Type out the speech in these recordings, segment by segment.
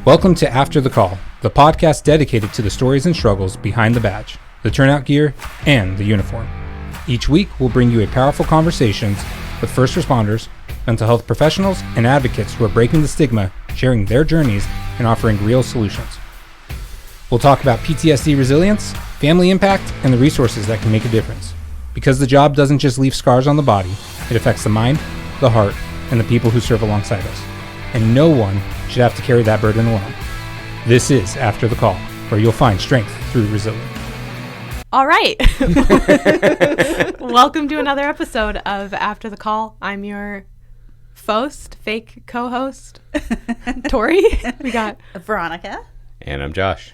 Welcome to After the Call, the podcast dedicated to the stories and struggles behind the badge, the turnout gear, and the uniform. Each week, we'll bring you a powerful conversations with first responders, mental health professionals, and advocates who are breaking the stigma, sharing their journeys, and offering real solutions. We'll talk about PTSD resilience, family impact, and the resources that can make a difference. Because the job doesn't just leave scars on the body, it affects the mind, the heart, and the people who serve alongside us. And no one should have to carry that burden alone. This is After the Call, where you'll find strength through resilience. All right. Welcome to another episode of After the Call. I'm your fake co-host, Tori. We got Veronica. And I'm Josh.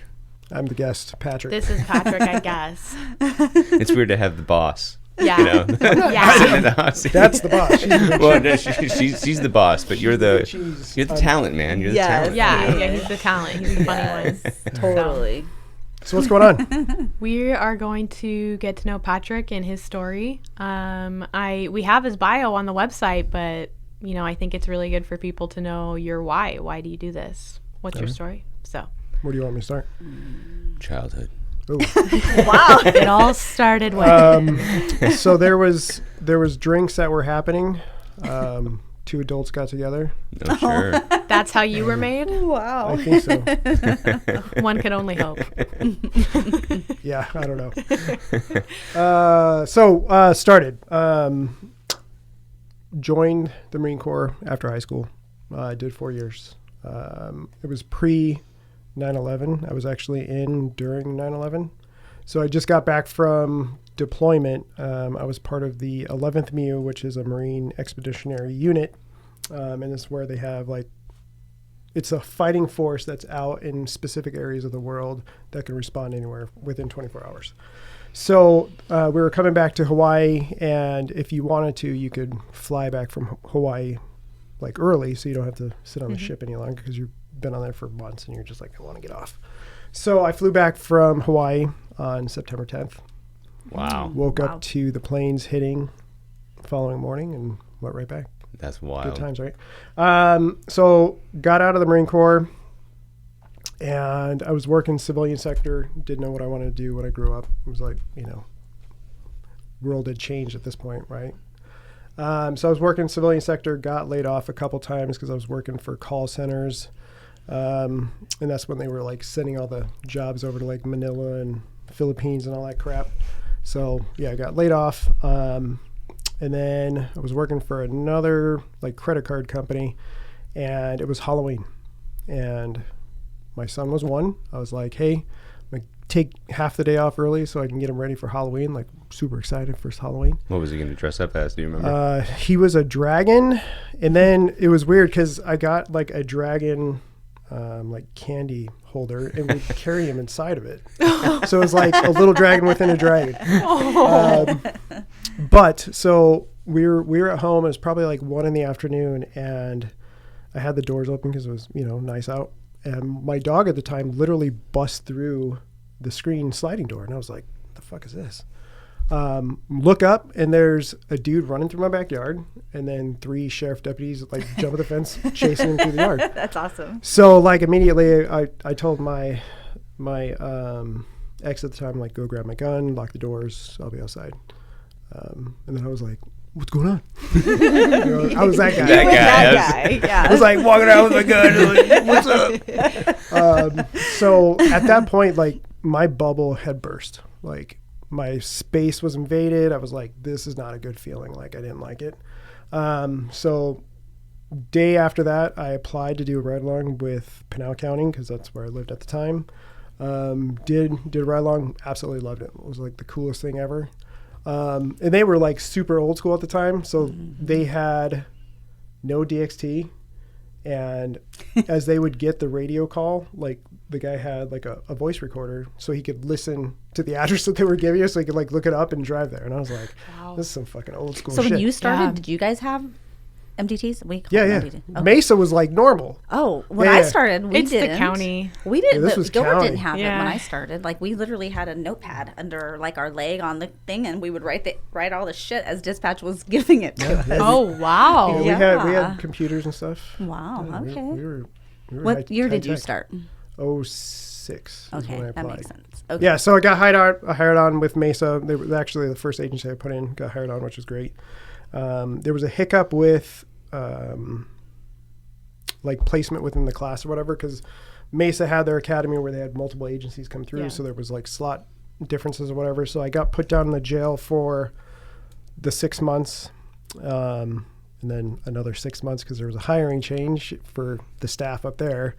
I'm the guest, Patrick. This is Patrick, I guess. It's weird to have the boss. Yeah. You know? Yeah. That's the boss. She's the boss, but you're the talent, man. You're the talent. Yeah, he's the talent. He's the funny one. Totally. So what's going on? We are going to get to know Patrick and his story. We have his bio on the website, but I think it's really good for people to know your why. Why do you do this? What's your story? So, where do you want me to start? Childhood. Wow. It all started when So there was drinks that were happening. Two adults got together. No, sure. That's how you were made? Wow. I think so. One could only hope. Yeah, I don't know. Started. Joined the Marine Corps after high school. I did 4 years. It was pre 9/11. I was actually in during 9/11. So I just got back from deployment. I was part of the 11th MU, which is a Marine Expeditionary Unit. And it's where they have it's a fighting force that's out in specific areas of the world that can respond anywhere within 24 hours. So we were coming back to Hawaii, and if you wanted to, you could fly back from Hawaii early, so you don't have to sit on the ship any longer because you've been on there for months and you're just I want to get off. So I flew back from Hawaii on September 10th. Wow. Woke up to the planes hitting the following morning and went right back. That's wild. Good times, right? So got out of the Marine Corps, and I was working civilian sector. Didn't know what I wanted to do when I grew up. It was world had changed at this point, right? So I was working civilian sector, got laid off a couple times because I was working for call centers. And that's when they were sending all the jobs over to Manila and Philippines and all that crap. So yeah, I got laid off. And then I was working for another credit card company, and it was Halloween. And my son was 1. I was like, hey, I'm going to take half the day off early so I can get him ready for Halloween. Super excited for Halloween. What was he going to dress up as? Do you remember? He was a dragon. And then it was weird because I got a dragon candy holder, and we carry him inside of it. So it was a little dragon within a dragon. But so we were at home. It was probably 1 PM, and I had the doors open because it was nice out. And my dog at the time literally bust through the screen sliding door, and I was like, "What the fuck is this?" Look up, and there's a dude running through my backyard, and then 3 sheriff deputies jump the fence, chasing him through the yard. That's awesome. So immediately I told my ex at the time, go grab my gun, lock the doors, I'll be outside. And then I was like, what's going on? I was that guy. That guy. Yeah. I was walking around with my gun, what's up? So at that point, my bubble had burst. My space was invaded. I was like, this is not a good feeling. I didn't like it. So day after that, I applied to do a ride-along with Pinal County because that's where I lived at the time. Did a ride-along, absolutely loved it. It was the coolest thing ever. And they were super old school at the time. So they had no DXT. And as they would get the radio call, the guy had a voice recorder so he could listen to the address that they were giving us, so he could look it up and drive there. And I was like, wow, this is some fucking old school shit. So when you started, did you guys have MDTs? We call yeah. MDT. Okay. Mesa was normal. Oh, when I started, we it's didn't. the county. We didn't. Yeah, this was Gilbert county. didn't have it when I started. We literally had a notepad under our leg on the thing, and we would write all the shit as dispatch was giving it to us. Oh wow! Yeah, we had computers and stuff. Wow. Yeah, okay. we were What year did you start? 06 is Okay, when I that applied. makes sense. Okay. Yeah, so I got hired on with Mesa. They were actually the first agency I put in, got hired on, which was great. There was a hiccup with like placement within the class or whatever, because Mesa had their academy where they had multiple agencies come through, so there was like slot differences or whatever. So I got put down in the jail for the 6 months, and then another 6 months because there was a hiring change for the staff up there.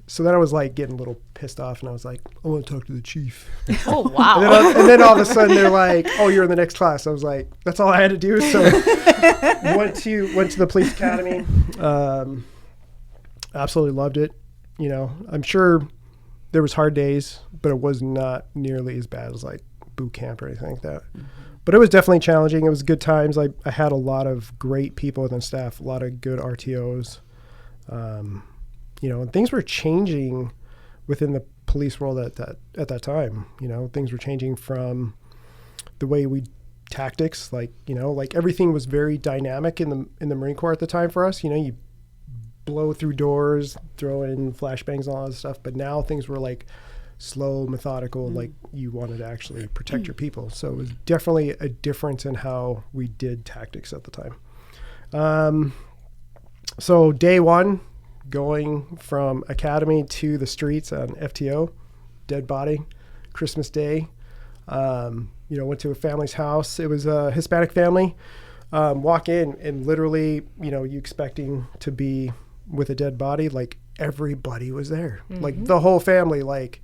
So then I was like getting a little pissed off, and I was like, I want to talk to the chief. Oh, wow. And then all of a sudden they're like, oh, you're in the next class. I was like, that's all I had to do. So went to the police academy. Absolutely loved it. You know, I'm sure there was hard days, but it was not nearly as bad as like boot camp or anything like that. Mm-hmm. But it was definitely challenging. It was good times. I had a lot of great people within staff, a lot of good RTOs. You know, and things were changing within the police world at that time. You know, things were changing from the way we tactics, like, you know, like everything was very dynamic in the Marine Corps at the time for us. You know, you blow through doors, throw in flashbangs and all that stuff. But now things were like slow, methodical, like you wanted to actually protect your people. So it was definitely a difference in how we did tactics at the time. So day one, going from academy to the streets on FTO, dead body, Christmas Day. You know, went to a family's house. It was a Hispanic family. Walk in and literally, you know, you expecting to be with a dead body, like everybody was there. Mm-hmm. Like the whole family, like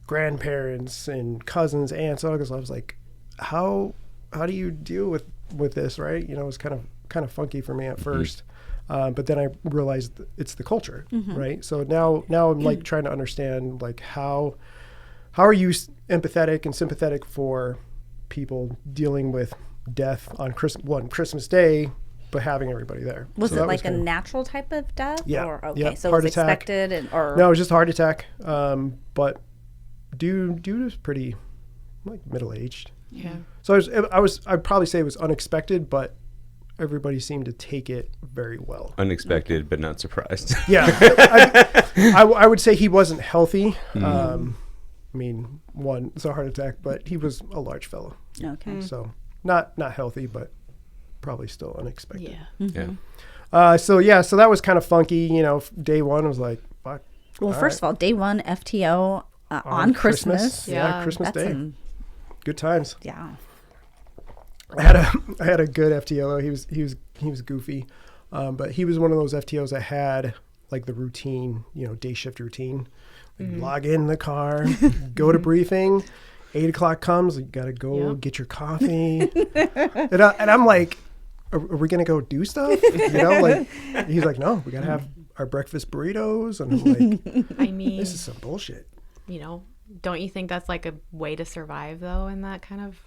grandparents and cousins, aunts, uncles. I was like, how do you deal with this, right? You know, it was kind of funky for me at first. But then I realized it's the culture, right? So now I'm like trying to understand like how are you empathetic and sympathetic for people dealing with death on Christmas Day, but having everybody there. Was it like a natural type of death? Yeah. Or, okay, yeah. so Heart it was attack. expected or No, it was just a heart attack. But dude was pretty like middle-aged. Yeah. So I'd probably say it was unexpected, but everybody seemed to take it very well. Unexpected, but not surprised. Yeah. I would say he wasn't healthy. I mean, one, it's a heart attack, but he was a large fellow. Okay. So not healthy, but probably still unexpected. Yeah. Yeah. So that was kind of funky. You know, day one was like, fuck. Well, first of all, day one FTO on Christmas. Yeah, Christmas Day. Good times. Yeah. I had a good FTO though. He was goofy, but he was one of those FTOs that had like the routine, you know, day shift routine. Like log in the car, go to briefing. 8 o'clock comes, you gotta go get your coffee. and I'm like, are we gonna go do stuff? You know, like he's like, no, we gotta have our breakfast burritos. And I'm like, I mean, this is some bullshit. You know, don't you think that's like a way to survive though in that kind of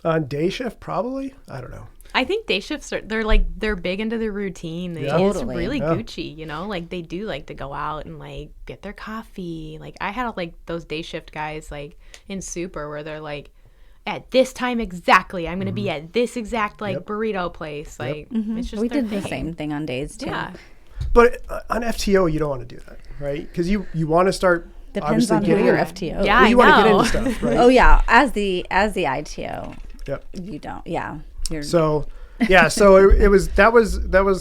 On day shift, probably. I don't know. I think day shifts they're big into their routine. It's Totally. really Gucci, you know, like they do like to go out and like get their coffee. Like I had like those day shift guys like in Super where they're like, at this time exactly, I'm going to be at this exact like burrito place. Like it's just We their did the thing. same thing on days too. Yeah. But on FTO, you don't want to do that, right? Because you want to start. Depends on who getting your in- FTO. Yeah, Well, you I want to get know. into stuff, right? Oh yeah, as the ITO, Yep. you don't. Yeah. So it was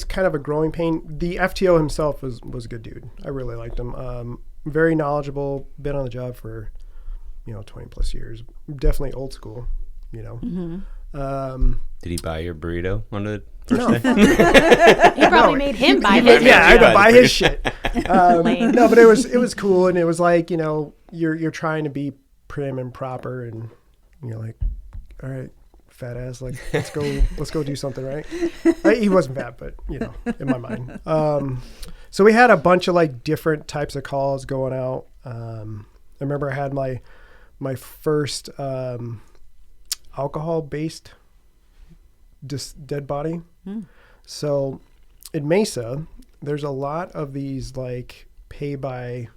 kind of a growing pain. The FTO himself was a good dude. I really liked him. Very knowledgeable. Been on the job for 20 plus years. Definitely old school. You know. Did he buy your burrito on the No. first day? You probably made him buy his. Yeah, I had to buy his shit. Lame. No, but it was cool, and it was like you're trying to be prim and proper, and you're like, all right, fat ass, like let's go do something, right? He wasn't fat, but in my mind. So we had a bunch of like different types of calls going out. I remember I had my first alcohol based dead body. So in Mesa, there's a lot of these like pay by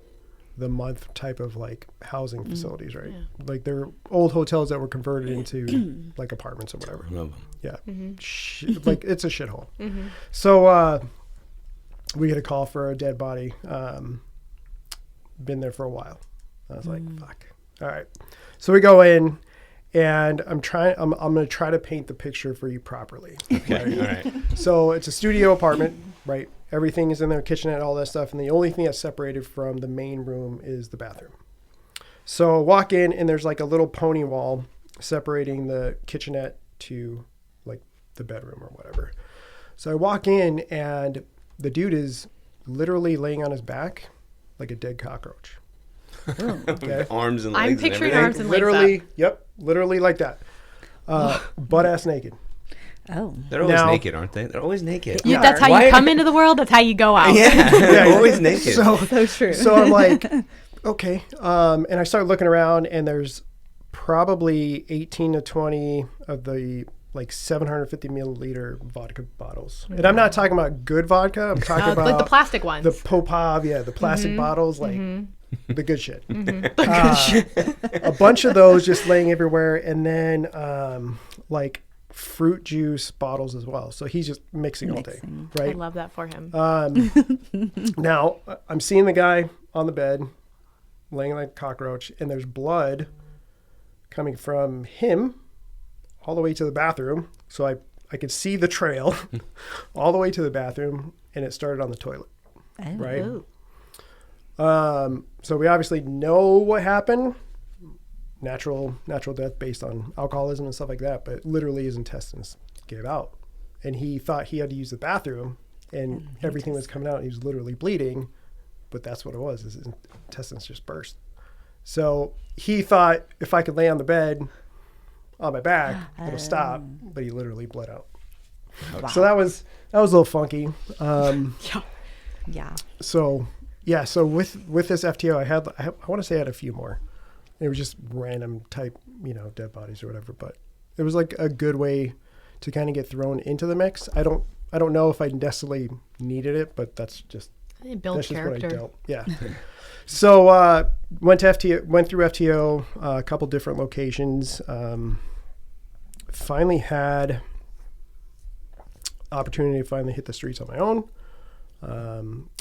the month type of like housing facilities, right? Yeah. Like they're old hotels that were converted into like apartments or whatever. Love 'em. Yeah. Like it's a shithole. So we get a call for a dead body. Been there for a while. I was like, fuck. All right. So we go in, and I'm going to try to paint the picture for you properly. Okay. All right. So it's a studio apartment, right? Everything is in there, kitchenette, all that stuff. And the only thing that's separated from the main room is the bathroom. So I walk in, and there's like a little pony wall separating the kitchenette to like the bedroom or whatever. So I walk in, and the dude is literally laying on his back like a dead cockroach. Okay. Arms and legs. I'm picturing and arms and legs. Literally, yep, literally like that. Butt ass naked. Oh. They're always Now- naked, aren't they? They're always naked. That's how Why- you come into the world. That's how you go out. Yeah, they're always naked. So true. So I'm like, okay. And I start looking around, and there's probably 18 to 20 of the like 750 milliliter vodka bottles. And I'm not talking about good vodka. I'm talking about like the plastic ones. the Popov, the plastic bottles, like the good shit. A bunch of those just laying everywhere, and then like fruit juice bottles as well. So he's just mixing all day, I right? love that for him. Now I'm seeing the guy on the bed, laying like a cockroach, and there's blood coming from him all the way to the bathroom. So I could see the trail all the way to the bathroom, and it started on the toilet. Right. Ooh. So we obviously know what happened. Natural death based on alcoholism and stuff like that. But literally his intestines gave out, and he thought he had to use the bathroom, and everything was coming out. And he was literally bleeding, but that's what it was. His intestines just burst. So he thought if I could lay on the bed on my back, it'll stop. But he literally bled out. Wow. So that was a little funky. Yeah. So yeah, so with this FTO, I want to say I had a few more. It was just random type, dead bodies or whatever. But it was like a good way to kind of get thrown into the mix. I don't know if I necessarily needed it, but that's just It builds that's just what I character. dealt. Yeah. So went through FTO, a couple different locations. Finally had opportunity to finally hit the streets on my own.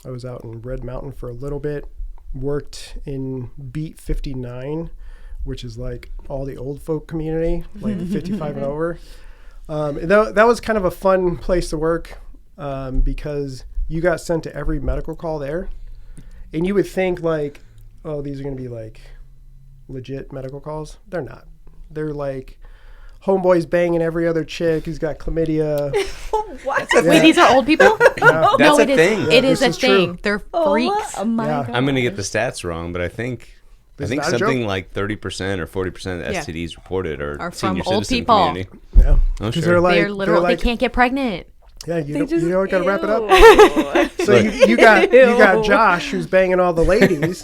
I was out in Red Mountain for a little bit, worked in Beat 59, which is like all the old folk community, like 55 and over. And that was kind of a fun place to work because you got sent to every medical call there. And you would think like, oh, these are going to be like legit medical calls. They're not. They're like homeboys banging every other chick who's got chlamydia. What? Wait, these are old people? That's no, a it is. thing. It Yeah, is a this is true. thing. They're freaks. Oh my Yeah. God. I'm gonna get the stats wrong, but I think Is that a something joke? like 30% or 40% of the Yeah. STDs reported are Are from senior old citizen people. community. Yeah. Oh, 'Cause sure. They're literal. like, they can't get pregnant. yeah, you They just- got to wrap it up. Ew. So you got Josh who's banging all the ladies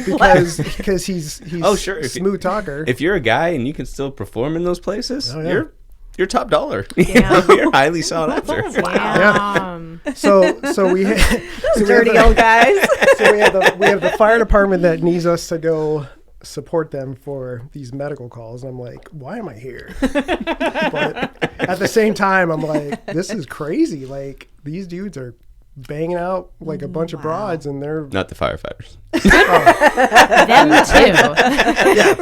because he's Oh, sure. a If you- smooth talker. If you're a guy and you can still perform in those places, Oh, yeah. you're top dollar. Yeah. You're highly sought after. Damn. so we Dirty old guys. so we have the fire department that needs us to go support them for these medical calls. And I'm like, why am I here? But at the same time, I'm like, this is crazy. Like these dudes are banging out like a bunch of broads, and they're Not the firefighters. Them too.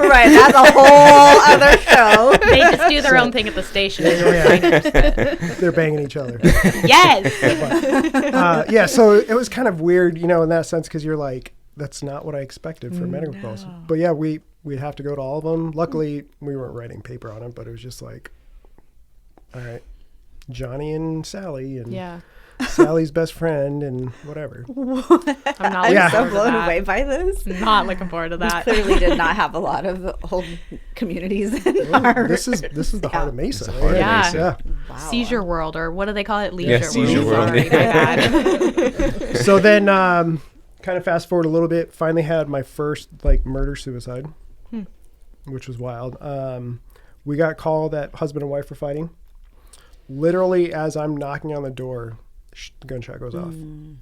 Right. That's a whole other show. They just do their own thing at the station. And yeah, they're banging each other. Yes. Yeah, so it was kind of weird, in that sense, because you're like, that's not what I expected for medical calls. But yeah, we'd have to go to all of them. Luckily, we weren't writing paper on it, but it was just like, all right, Johnny and Sally, and Yeah. Sally's best friend, and whatever. I'm not I'm looking so forward to blown that. away by this. Not looking forward to that. Clearly did not have a lot of old communities in our... This is the heart of Mesa. the heart of Yeah. Mesa. Yeah. Wow. Seizure World, or what do they call it? Leisure Yeah, World. Seizure World. Sorry, my bad. So then, kind of fast forward a little bit. Finally had my first murder suicide, which was wild. We got called that husband and wife were fighting. Literally, as I'm knocking on the door, the gunshot goes off.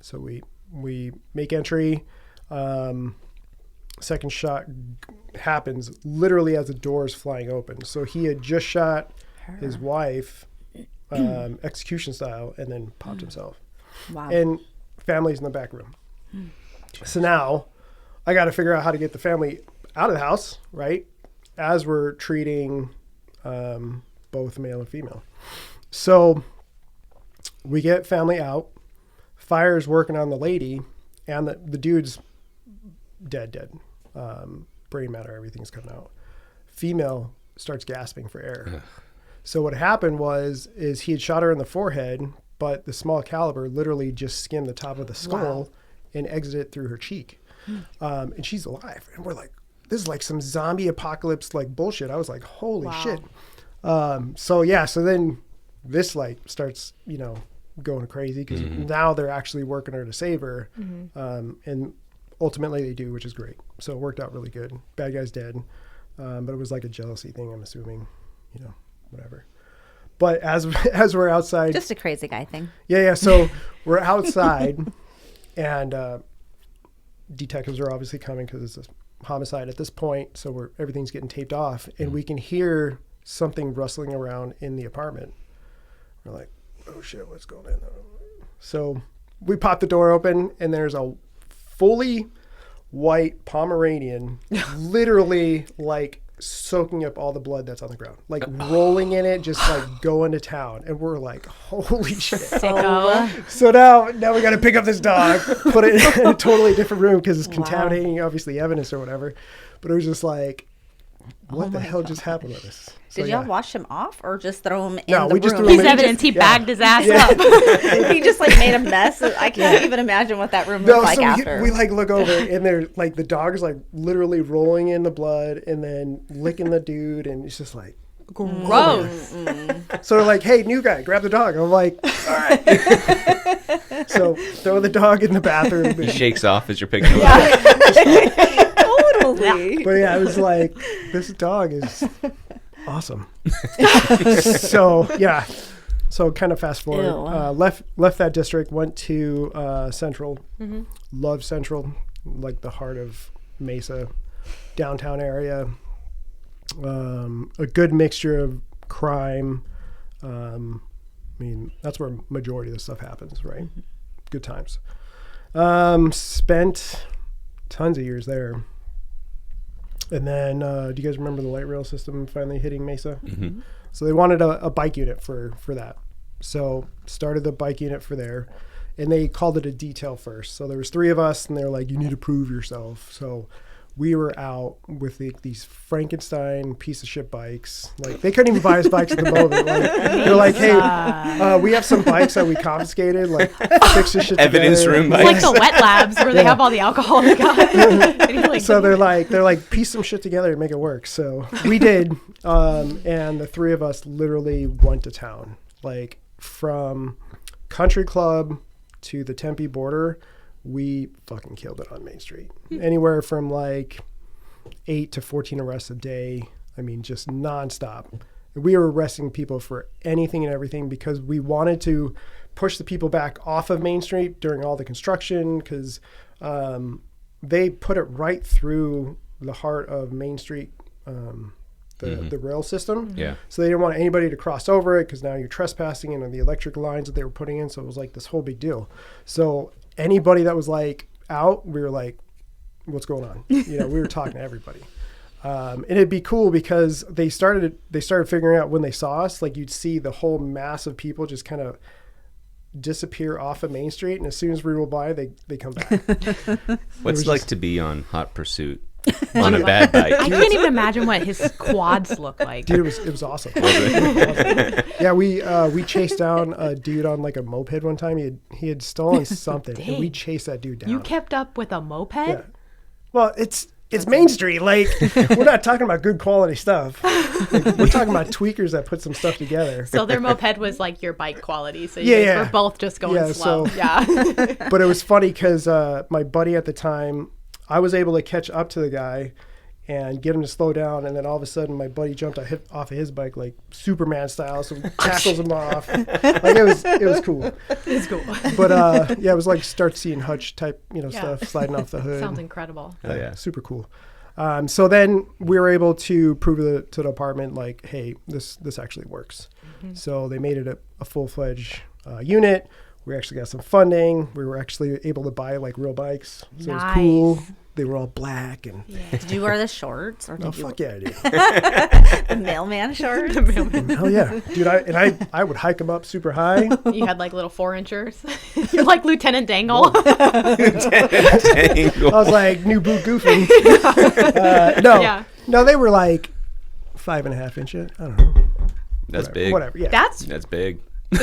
So we make entry. Second shot happens literally as the door is flying open. So he had just shot his wife, execution style, and then popped himself. Wow. And family's in the back room. So now I got to figure out how to get the family out of the house, right? As we're treating both male and female. So we get family out. Fire's working on the lady, and the dude's dead. Brain matter, everything's coming out. Female starts gasping for air. So what happened is he had shot her in the forehead, but the small caliber literally just skimmed the top of the skull and exited through her cheek. And she's alive. And we're like, this is like some zombie apocalypse like bullshit. I was like, holy shit. So then this like starts, going crazy because now they're actually working her to save her. And ultimately they do, which is great. So it worked out really good. Bad guy's dead. But it was like a jealousy thing, I'm assuming, whatever. But as we're outside, Just a crazy guy thing. yeah. So we're outside, and detectives are obviously coming because it's a homicide at this point. So everything's getting taped off, and we can hear something rustling around in the apartment. We're like, oh shit, what's going on? So we pop the door open, and there's a fully white Pomeranian, literally like soaking up all the blood that's on the ground, like rolling in it, just like going to town. And we're like, holy shit. Sicko. So now we got to pick up this dog, put it in a totally different room because it's contaminating obviously evidence or whatever. But it was just like, what the hell just happened with this? So, Did y'all wash him off or just throw him in No, the we just room? threw him His in. evidence, he bagged his ass up. He just like made a mess. I can't even imagine what that room looked like after. We like look over and they're like, the dog is like literally rolling in the blood and then licking the dude, and it's just like Gross. So they're like, hey, new guy, grab the dog. I'm like, all right. So throw the dog in the bathroom. He shakes off as you're picking him up. Totally. But yeah, I was like, this dog is awesome. So yeah, so kind of fast forward. Left that district, went to Central. Love Central, like the heart of Mesa, downtown area. A good mixture of crime. I mean, that's where majority of the stuff happens, right? Good times. Spent tons of years there. And then, do you guys remember the light rail system finally hitting Mesa? So they wanted a bike unit for that. So started the bike unit for there, and they called it a detail first. So there was 3 of us, and they're like, you need to prove yourself. So we were out with these Frankenstein piece of shit bikes. Like, they couldn't even buy us bikes at the moment. Like, they're like, hey, we have some bikes that we confiscated. Like, fix this shit Evidence together. room It's like the wet labs where they have all the alcohol they got. And you're like, So they're like, piece some shit together and make it work. So we did. And the 3 of us literally went to town, like from country club to the Tempe border. We fucking killed it on Main Street. Anywhere from like 8 to 14 arrests a day. I mean, just nonstop. We were arresting people for anything and everything because we wanted to push the people back off of Main Street during all the construction, because they put it right through the heart of Main Street, the rail system. Yeah. So they didn't want anybody to cross over it because now you're trespassing and the electric lines that they were putting in. So it was like this whole big deal. So anybody that was like out, we were like, what's going on? We were talking to everybody. And it'd be cool because they started figuring out when they saw us, like you'd see the whole mass of people just kind of disappear off of Main Street. And as soon as we roll by, they come back. What's it like to be on Hot Pursuit on a bad bike? I can't even imagine what his quads look like. Dude, it was awesome. Yeah, we chased down a dude on like a moped one time. He had stolen something, and we chased that dude down. You kept up with a moped? Yeah. Well, it's Main Street. Like, we're not talking about good quality stuff. Like, we're talking about tweakers that put some stuff together. So their moped was like your bike quality. So you Yeah, guys yeah. were both just going slow. so- Yeah. But it was funny because my buddy at the time, I was able to catch up to the guy and get him to slow down, and then all of a sudden my buddy jumped off of his bike like Superman style, so tackles him off. Like, it was cool. It's cool. But yeah, it was like start seeing Hutch type stuff sliding off the hood. Sounds incredible. Oh, yeah. Super cool. So then we were able to prove to the department, like, hey, this actually works. So they made it a full-fledged unit. We actually got some funding. We were actually able to buy like real bikes. So it was Nice. cool. They were all black and Did you wear the shorts or did oh you fuck yeah, I did. the mailman shorts? Hell yeah, dude! I would hike them up super high. You had like little 4-inchers. You're like Lieutenant Dangle. I was like new boot goofy. No, Yeah. no, they were like 5.5 inches. I don't know. That's Whatever, big. Whatever. Yeah. That's big.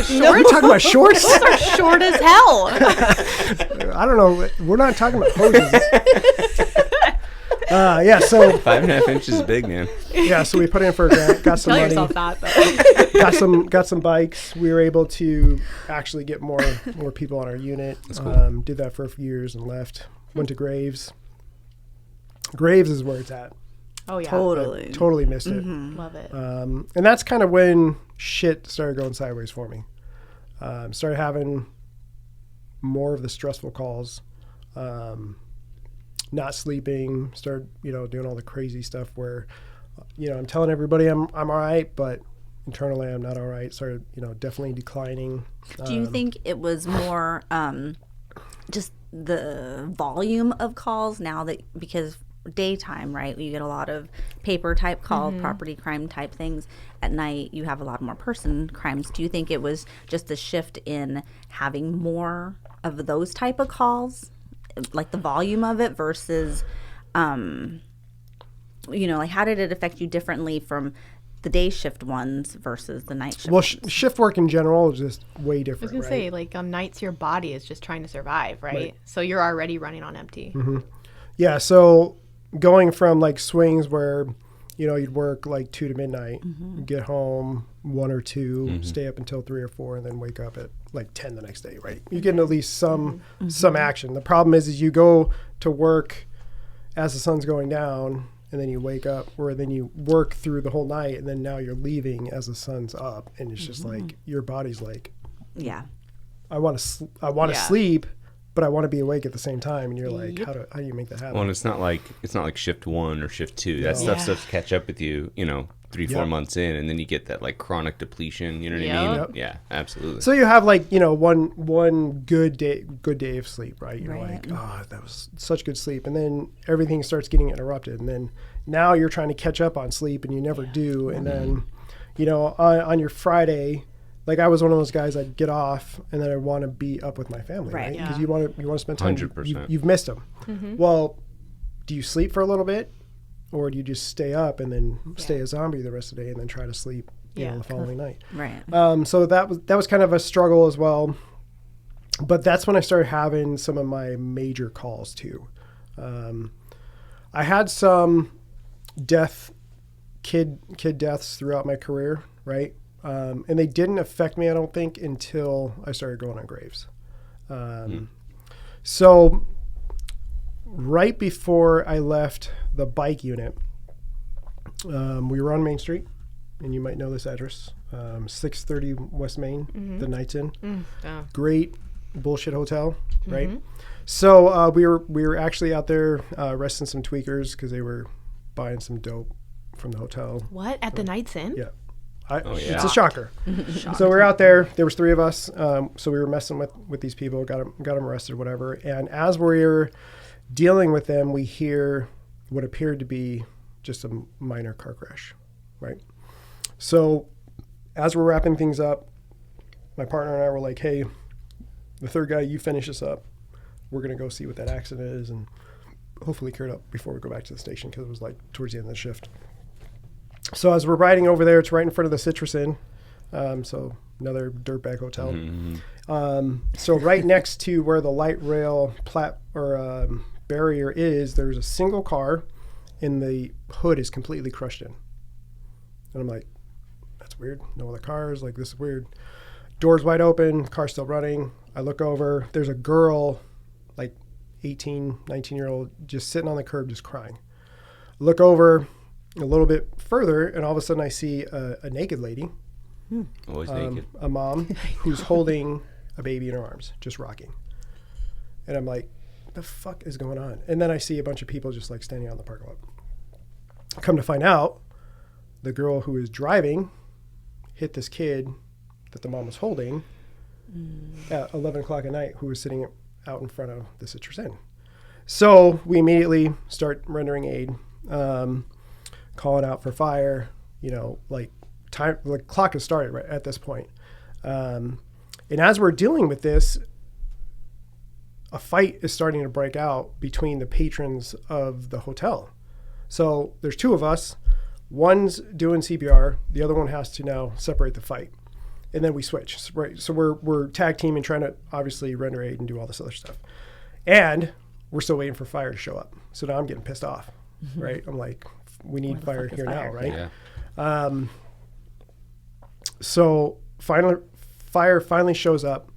No, we're talking about shorts. Those are short as hell. I don't know. We're not talking about poses. Yeah. So 5.5 inches is big, man. yeah. So we put in for a grant, got some Tell money, yourself that. But. got some bikes. We were able to actually get more people on our unit. That's cool. Did that for a few years and left. Went to Graves. Graves is where it's at. Oh yeah. Totally missed it. Love it. And that's kind of when shit started going sideways for me. Started having more of the stressful calls, not sleeping, started, doing all the crazy stuff where, I'm telling everybody I'm all right, but internally I'm not all right. Started, definitely declining. Do you think it was more just the volume of calls now that, because daytime, right, you get a lot of paper type call, property crime type things. At night you have a lot more person crimes. Do you think it was just a shift in having more of those type of calls, like the volume of it versus like how did it affect you differently from the day shift ones versus the night shift Well, ones? shift work in general is just way I was different. gonna right? say, like on nights, your body is just trying to survive, right? So you're already running on empty. Yeah, so going from like swings where, you'd work like 2 to midnight, get home 1 or 2, stay up until 3 or 4, and then wake up at like 10 the next day, right? You're getting at least some action. The problem is you go to work as the sun's going down, and then you wake up, or then you work through the whole night, and then now you're leaving as the sun's up, and it's just like your body's like, Yeah. I want to Yeah. sleep, but I want to be awake at the same time, and you're like, Yep. how do you make that happen? Well, and it's not like shift 1 or shift 2. That No. stuff Yeah. starts to catch up with you, 3-4 Yep. months in, and then you get that like chronic depletion. You know what I Yep. mean? Yep. Yeah, absolutely. So you have like, one good day of sleep, right? You're Right. like, oh, that was such good sleep. And then everything starts getting interrupted. And then now you're trying to catch up on sleep and you never do. And then, on your Friday, like I was one of those guys, I'd get off and then I want to be up with my family, Right. right? Yeah. Because you want to spend time. 100%. You've missed them. Well, do you sleep for a little bit? Or do you just stay up and then stay a zombie the rest of the day and then try to sleep, Yeah. the following night? Right. So that was kind of a struggle as well. But that's when I started having some of my major calls too. I had some kid deaths throughout my career, right? And they didn't affect me, I don't think, until I started going on graves. So right before I left the bike unit, we were on Main Street, and you might know this address, 630 West Main, the Knights Inn. Oh. Great bullshit hotel, right? So we were actually out there arresting some tweakers because they were buying some dope from the hotel. What? At the Knights Inn? Yeah. yeah. It's a shocker. So we're out there. There was 3 of us. So we were messing with these people, got them arrested, whatever. And as we're dealing with them, we hear what appeared to be just a minor car crash, right? So as we're wrapping things up, my partner and I were like, hey, the third guy, you finish this up. We're going to go see what that accident is and hopefully clear it up before we go back to the station because it was like towards the end of the shift. So as we're riding over there, it's right in front of the Citrus Inn. So another dirtbag hotel. So right next to where the light rail barrier is, there's a single car and the hood is completely crushed in. And I'm like, that's weird. No other cars. Like, this is weird. Door's wide open. Car's still running. I look over. There's a girl, like 18, 19-year-old, just sitting on the curb, just crying. Look over a little bit further, and all of a sudden I see a naked lady, Always naked. a mom, who's holding a baby in her arms, just rocking. And I'm like, the fuck is going on? And then I see a bunch of people just like standing out in the parking lot. Come to find out, the girl who was driving hit this kid that the mom was holding, at 11 o'clock at night who was sitting out in front of the Citrus Inn. So we immediately start rendering aid, calling out for fire, like time, the clock has started right at this point. And as we're dealing with this, a fight is starting to break out between the patrons of the hotel. So there's two of us. One's doing CPR. The other one has to now separate the fight. And then we switch. Right. So we're tag teaming, trying to obviously render aid and do all this other stuff. And we're still waiting for fire to show up. So now I'm getting pissed off. Right. I'm like, we need fire here now. Right. Yeah. So fire finally shows up.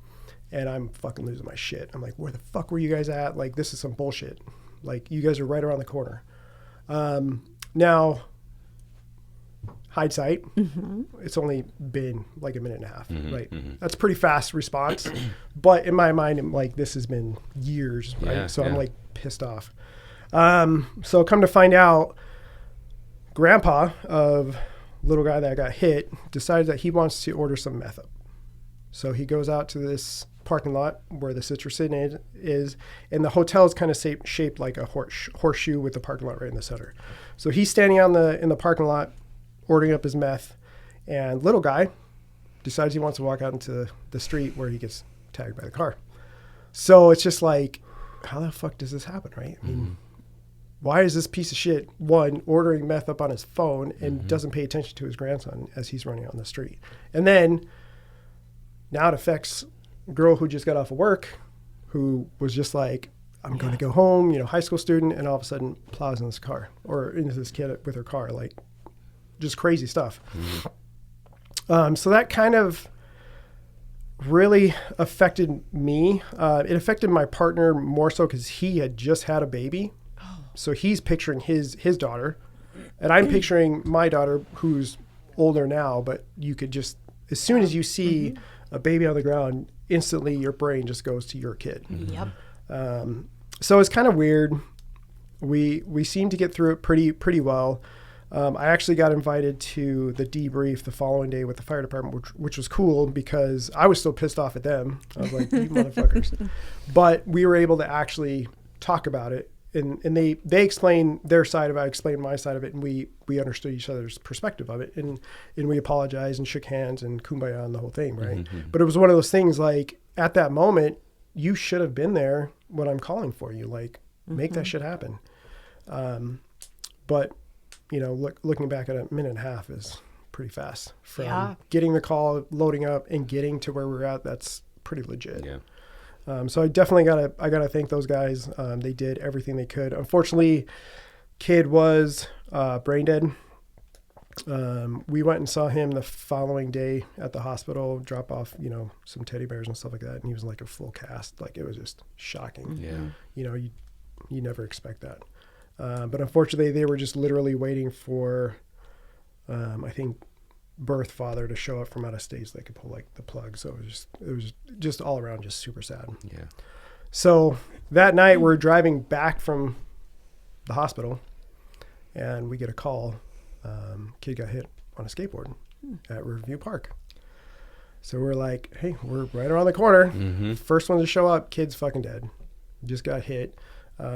And I'm fucking losing my shit. I'm like, where the fuck were you guys at? Like, this is some bullshit. Like, you guys are right around the corner. Now, hindsight, it's only been like a minute and a half, right? That's a pretty fast response. But in my mind, I'm like, this has been years, right? Yeah, so yeah. I'm like pissed off. So come to find out, grandpa of little guy that got hit decides that he wants to order some meth up. So he goes out to this parking lot where the Citrus Inn is, and the hotel is kind of shaped like a horseshoe with the parking lot right in the center. So he's standing out in the parking lot ordering up his meth, and little guy decides he wants to walk out into the street where he gets tagged by the car. So it's just like, how the fuck does this happen, right? I mean, why is this piece of shit, one, ordering meth up on his phone and doesn't pay attention to his grandson as he's running out on the street? And then now it affects a girl who just got off of work, who was just like, I'm going to go home, high school student, and all of a sudden plows in this car or into this kid with her car, like just crazy stuff. So that kind of really affected me. It affected my partner more so because he had just had a baby. So he's picturing his daughter, and I'm picturing my daughter who's older now, but you could just, as soon as you see a baby on the ground, instantly your brain just goes to your kid. Yep. So it's kind of weird. We seem to get through it pretty well. I actually got invited to the debrief the following day with the fire department, which was cool because I was still pissed off at them. I was like, you motherfuckers. But we were able to actually talk about it. And they explained their side of it, I explained my side of it, and we understood each other's perspective of it. And we apologized and shook hands and kumbaya and the whole thing, right? But it was one of those things like, at that moment, you should have been there when I'm calling for you. Like, make that shit happen. But, looking back at a minute and a half is pretty fast. From getting the call, loading up, and getting to where we're at, that's pretty legit. Yeah. So I definitely gotta thank those guys. They did everything they could. Unfortunately, kid was brain dead. We went and saw him the following day at the hospital, drop off, some teddy bears and stuff like that. And he was like a full cast. Like, it was just shocking. Yeah. You never expect that. But unfortunately, they were just literally waiting for, I think, birth father to show up from out of state so they could pull like the plug. So it was just all around just super sad. Yeah. So that night we're driving back from the hospital and we get a call. Kid got hit on a skateboard at Riverview Park. So we're like, hey, we're right around the corner. First one to show up, kid's fucking dead. Just got hit.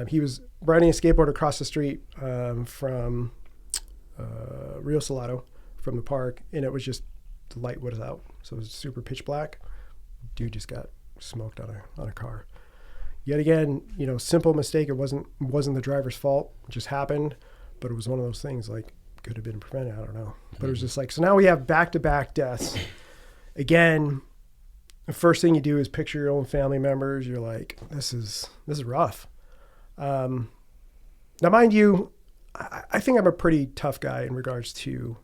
He was riding a skateboard across the street from Rio Salado from the park, and it was just, the light was out, so it was super pitch black. Dude just got smoked on a car. Yet again, simple mistake. It wasn't the driver's fault. It just happened, but it was one of those things like could have been prevented. I don't know, but it was just like, so now we have back-to-back deaths. Again, the first thing you do is picture your own family members. You're like, this is rough. Now, mind you, I think I'm a pretty tough guy in regards to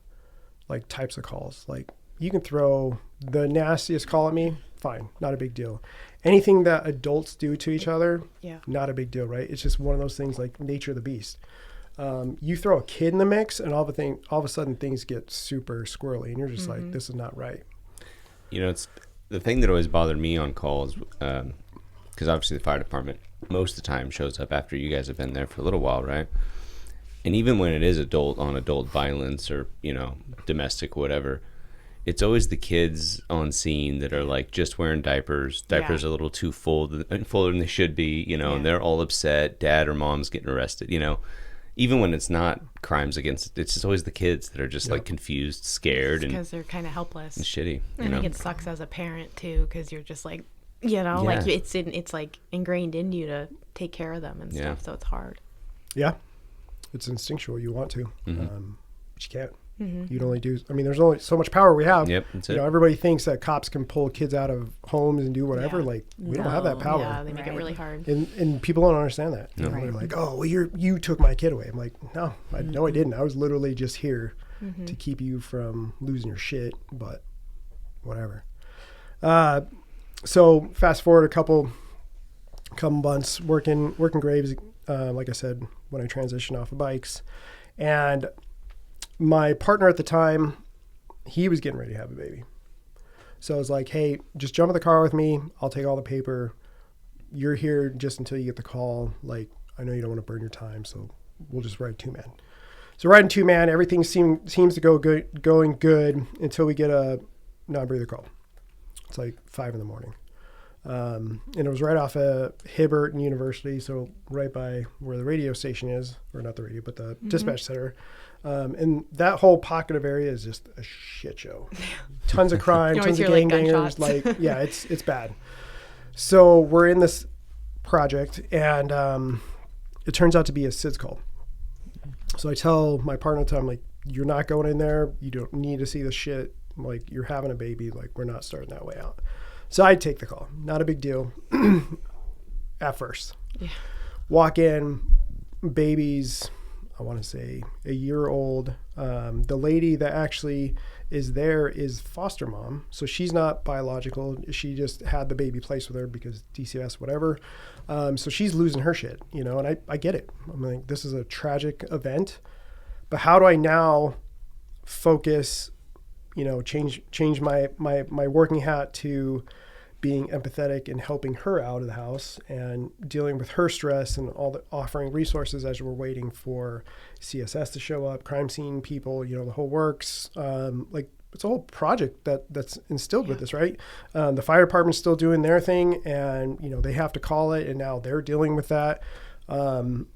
like types of calls. Like, you can throw the nastiest call at me, fine, not a big deal. Anything that adults do to each other, not a big deal, right? It's just one of those things like nature of the beast. You throw a kid in the mix and all of a sudden things get super squirrely and you're just like, this is not right. It's the thing that always bothered me on calls, because obviously the fire department most of the time shows up after you guys have been there for a little while, right? And even when it is adult violence or, domestic, whatever, it's always the kids on scene that are like just wearing diapers. Diapers are a little too fuller than they should be, you know, and they're all upset. Dad or mom's getting arrested, you know. Even when it's not crimes against, it's just always the kids that are just like confused, scared, and because they're kind of helpless and shitty. I think it sucks as a parent too, because you're just like, you know, like it's like ingrained in you to take care of them and stuff, so it's hard. Yeah, it's instinctual. You want to, but you can't. You'd only do. I mean, there's only so much power we have. Yep, that's you it. know, everybody thinks that cops can pull kids out of homes and do whatever. Like we don't have that power. Yeah, they make it really hard. And people don't understand that. You know, they're like, oh, well, you took my kid away. I'm like, no, I didn't. I was literally just here to keep you from losing your shit. But whatever. So fast forward a couple months working graves. Like I said, when I transitioned off of bikes, and my partner at the time, he was getting ready to have a baby. So I was like, hey, just jump in the car with me. I'll take all the paper. You're here just until you get the call. Like, I know you don't want to burn your time, so we'll just ride 2-man. So riding 2-man, everything seems to going good until we get a non-breather call. It's like 5 a.m. And it was right off of Hibbert and University, so right by where the radio station is, or not the radio, but the dispatch center. And that whole pocket of area is just a shit show. Tons of crime, tons of gangbangers. Like, yeah, it's bad. So we're in this project, and it turns out to be a SIDS call. So I tell my partner at the time, like, you're not going in there. You don't need to see the shit. Like, you're having a baby. Like, we're not starting that way out. So I take the call. Not a big deal at first. Yeah. Walk in, babies, I want to say a year old. The lady that actually is there is foster mom. So she's not biological. She just had the baby placed with her because DCS, whatever. So she's losing her shit, you know, and I get it. I'm like, this is a tragic event. But how do I now focus, you know, change my working hat to being empathetic and helping her out of the house and dealing with her stress and all the offering resources as we're waiting for CSS to show up, crime scene people, you know, the whole works. Like, it's a whole project that's instilled with this, right? The fire department's still doing their thing, and, you know, they have to call it, and now they're dealing with that. And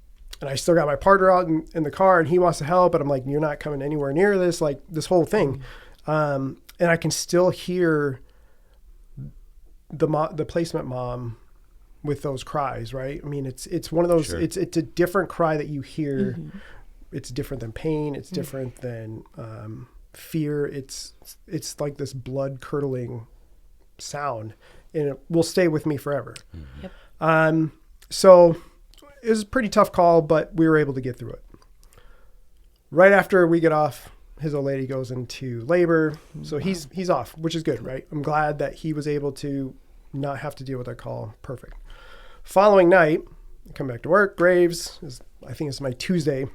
I still got my partner out in the car, and he wants to help, but I'm like, you're not coming anywhere near this, like this whole thing. And I can still hear the placement mom with those cries, right? I mean, it's one of those, it's a different cry that you hear. It's different than pain. It's different than fear. It's like this blood curdling sound, and it will stay with me forever. Yep. So it was a pretty tough call, but we were able to get through it. Right after we get off, his old lady goes into labor. So he's off, which is good, right? I'm glad that he was able to not have to deal with that call. Perfect. Following night, I come back to work. Graves, I think it's my Tuesday.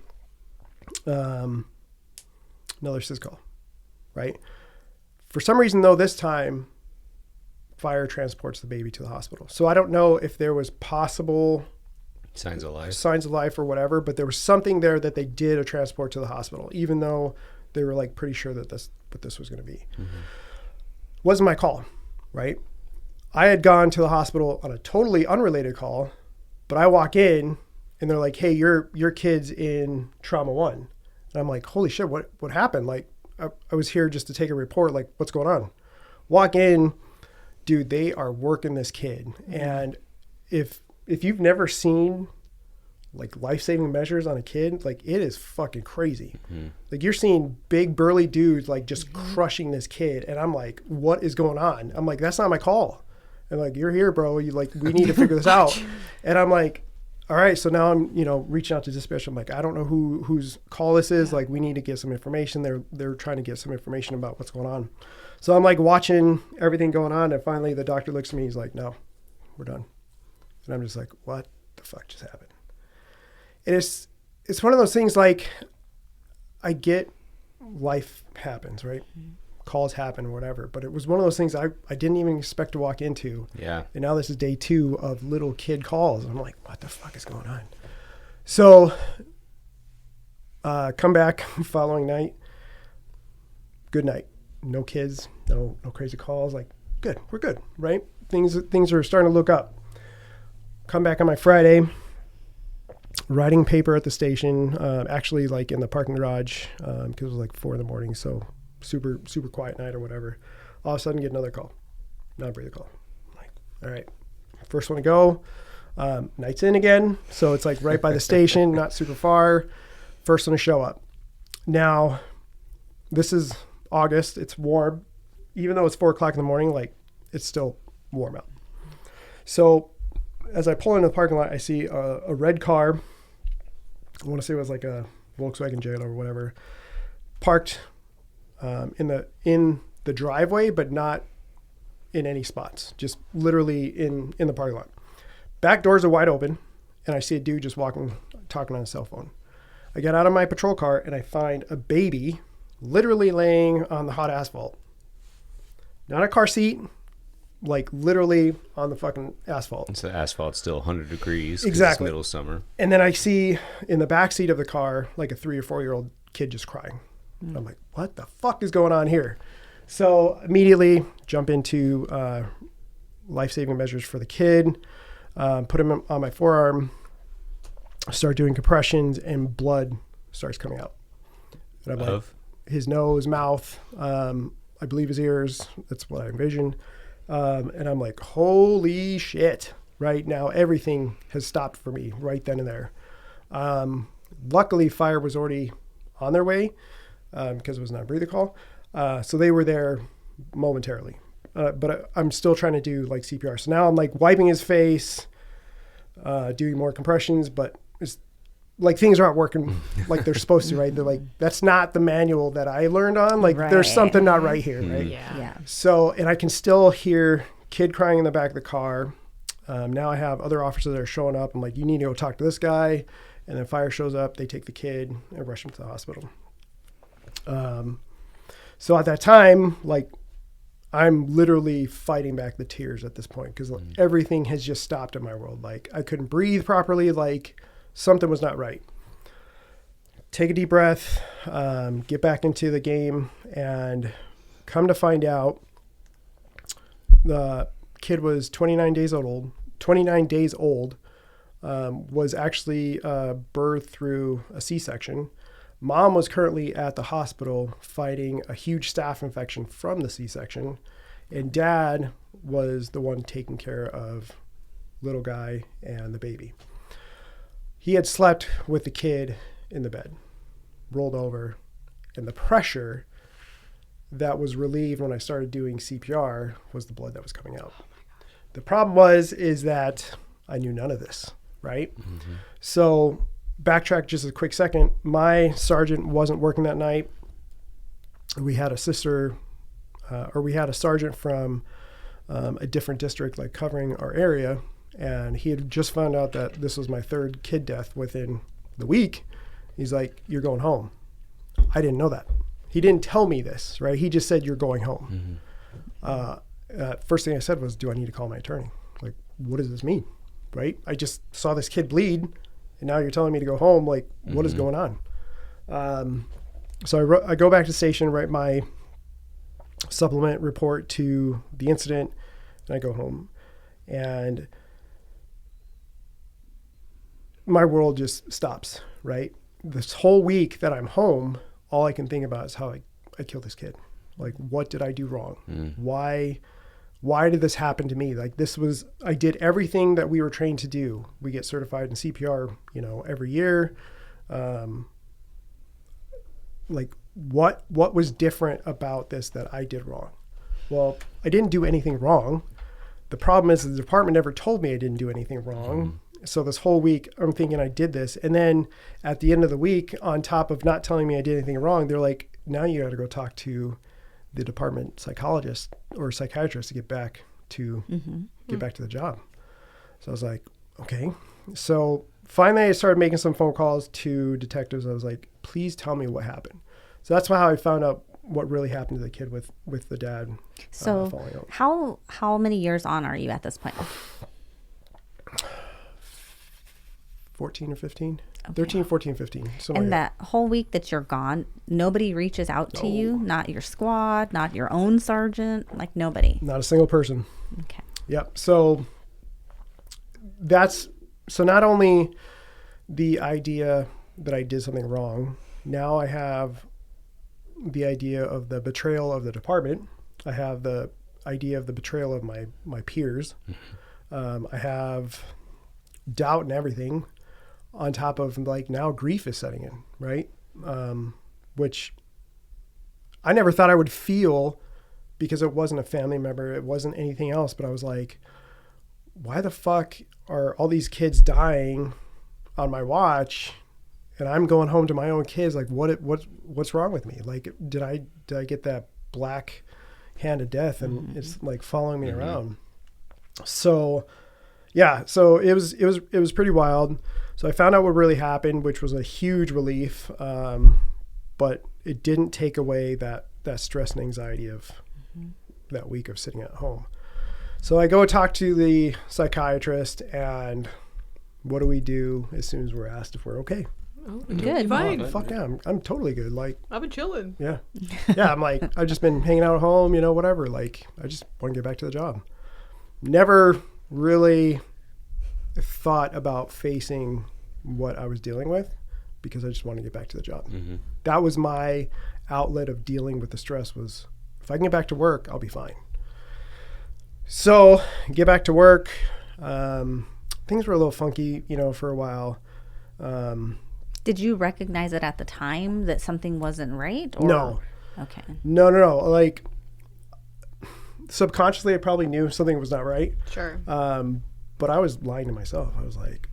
Another SIS call, right? For some reason, though, this time, fire transports the baby to the hospital. So I don't know if there was possible signs of life or whatever, but there was something there that they did a transport to the hospital, even though they were like pretty sure that this was going to be. Wasn't my call, right? I had gone to the hospital on a totally unrelated call, but I walk in and they're like, hey, your kid's in trauma 1. And I'm like, holy shit, what happened? Like, I was here just to take a report. Like, what's going on? Walk in, dude, they are working this kid. And if you've never seen like life-saving measures on a kid, like, it is fucking crazy. Like, you're seeing big burly dudes like just crushing this kid, and I'm like, what is going on? I'm like, that's not my call. And like, you're here, bro, we need to figure this out. And I'm like, all right, so now I'm, you know, reaching out to dispatch. I'm like, I don't know whose call this is. Like, we need to get some information. They're trying to get some information about what's going on. So I'm like watching everything going on, and finally the doctor looks at me, he's like, no, we're done. And I'm just like, what the fuck just happened? And it's one of those things, like, I get life happens, right? Calls happen, whatever. But it was one of those things I didn't even expect to walk into. Yeah. And now this is day 2 of little kid calls. I'm like, what the fuck is going on? So come back following night. Good night. no kids, no crazy calls. Like, good, we're good, right? Things are starting to look up. Come back on my Friday, writing paper at the station, actually like in the parking garage, because it was like 4 a.m, so super quiet night or whatever. All of a sudden, get another call, non-breather call. I'm like, all right, first one to go. Night's in again, so it's like right by the station, not super far. First one to show up. Now, this is August. It's warm, even though it's 4 o'clock in the morning. Like, it's still warm out. So as I pull into the parking lot, I see a red car. I want to say it was like a Volkswagen Jetta or whatever, parked in the driveway, but not in any spots, just literally in the parking lot. Back doors are wide open, and I see a dude just walking, talking on his cell phone. I get out of my patrol car, and I find a baby literally laying on the hot asphalt. Not a car seat, like literally on the fucking asphalt. So the asphalt's still 100 degrees. Exactly. It's middle of summer. And then I see in the back seat of the car, like a 3 or 4 year old kid just crying. And I'm like, what the fuck is going on here? So immediately jump into life-saving measures for the kid, put him on my forearm, start doing compressions, and blood starts coming out. And I'm like, his nose, mouth, I believe his ears. That's what I envisioned. And I'm like, holy shit. Right now, everything has stopped for me right then and there. Luckily, fire was already on their way because it was not a breather call. So they were there momentarily. But I'm still trying to do like CPR. So now I'm like wiping his face, doing more compressions, but it's like things aren't working like they're supposed to, right? They're like, that's not the manual that I learned on. Like there's something not right here, right? Yeah. So, and I can still hear kid crying in the back of the car. Now I have other officers that are showing up. I'm like, you need to go talk to this guy. And then fire shows up. They take the kid and rush him to the hospital. So at that time, like I'm literally fighting back the tears at this point because everything has just stopped in my world. Like I couldn't breathe properly. Like something was not right. Take a deep breath, get back into the game, and come to find out the kid was 29 days old, was actually birthed through a C-section. Mom was currently at the hospital fighting a huge staph infection from the C-section, and dad was the one taking care of little guy and the baby. He had slept with the kid in the bed, rolled over, and the pressure that was relieved when I started doing CPR was the blood that was coming out. The problem is that I knew none of this, right? Mm-hmm. So backtrack just a quick second. My sergeant wasn't working that night. We had a sergeant from a different district, like covering our area. And he had just found out that this was my third kid death within the week. He's like, you're going home. I didn't know that. He didn't tell me this, right? He just said, you're going home. Mm-hmm. First thing I said was, do I need to call my attorney? Like, what does this mean, right? I just saw this kid bleed, and now you're telling me to go home. Like, what is going on? So I go back to station, write my supplement report to the incident, and I go home. And my world just stops, right? This whole week that I'm home, all I can think about is how I killed this kid. Like, what did I do wrong? Why did this happen to me? Like, I did everything that we were trained to do. We get certified in CPR, every year. Like, what was different about this that I did wrong? Well, I didn't do anything wrong. The problem is the department never told me I didn't do anything wrong. So this whole week, I'm thinking I did this. And then at the end of the week, on top of not telling me I did anything wrong, they're like, now you got to go talk to the department psychologist or psychiatrist to get back to the job. So I was like, okay. So finally I started making some phone calls to detectives. I was like, please tell me what happened. So that's how I found out what really happened to the kid with the dad. So falling out. How many years on are you at this point? 14 or 15. Okay. 13, 14, 15. And that whole week that you're gone, nobody reaches out to you? Not your squad, not your own sergeant, like nobody? Not a single person. Okay. Yep. So not only the idea that I did something wrong, now I have the idea of the betrayal of the department. I have the idea of the betrayal of my peers. I have doubt and everything on top of like now grief is setting in, right? Which I never thought I would feel because it wasn't a family member. It wasn't anything else, but I was like, why the fuck are all these kids dying on my watch and I'm going home to my own kids? Like what's wrong with me? Like, did I get that black hand of death and it's like following me around? So yeah, so it was pretty wild. So I found out what really happened, which was a huge relief. But it didn't take away that stress and anxiety of that week of sitting at home. So I go talk to the psychiatrist, and what do we do as soon as we're asked if we're okay? Oh, Good. Fine. Oh, fuck yeah, I'm totally good. Like, I've been chilling. yeah. I'm like, I've just been hanging out at home, whatever. Like, I just want to get back to the job. Never really thought about facing what I was dealing with because I just wanted to get back to the job. That was my outlet of dealing with the stress was, if I can get back to work, I'll be fine. So get back to work. Things were a little funky, for a while. Did you recognize it at the time that something wasn't right? Or? No. Okay. No. Like, subconsciously, I probably knew something was not right. Sure. But I was lying to myself. I was like,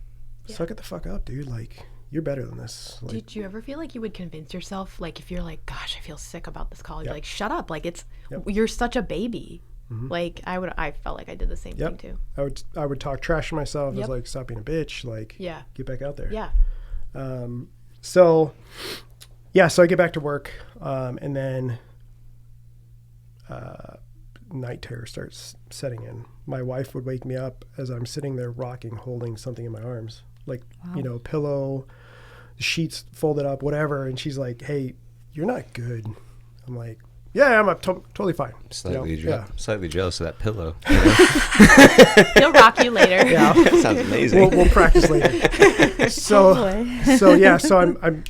suck it the fuck up, dude. Like, you're better than this. Like, Did you ever feel like you would convince yourself, like if you're like, gosh, I feel sick about this call, you're like, shut up. Like you're such a baby. Like I felt like I did the same thing too. I would talk trash to myself. I was like, stop being a bitch. Like, get back out there. Yeah. So I get back to work. And then, night terror starts setting in. My wife would wake me up as I'm sitting there rocking, holding something in my arms, like, pillow, sheets folded up, whatever. And she's like, hey, you're not good. I'm like, yeah, I'm totally fine. Slightly jealous of that pillow. He'll rock you later. Yeah. Sounds amazing. We'll practice later. So I'm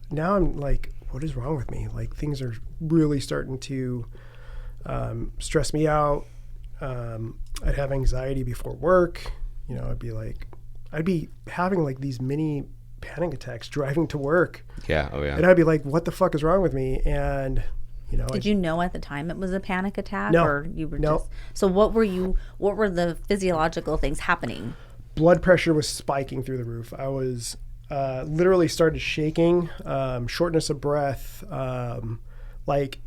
now I'm like, what is wrong with me? Like, things are really starting to stress me out. I'd have anxiety before work. I'd be having like these mini panic attacks driving to work. Yeah. Oh yeah. And I'd be like, what the fuck is wrong with me? And did you know at the time it was a panic attack? No. Or you were just so what were the physiological things happening? Blood pressure was spiking through the roof. I was literally started shaking, shortness of breath. Like,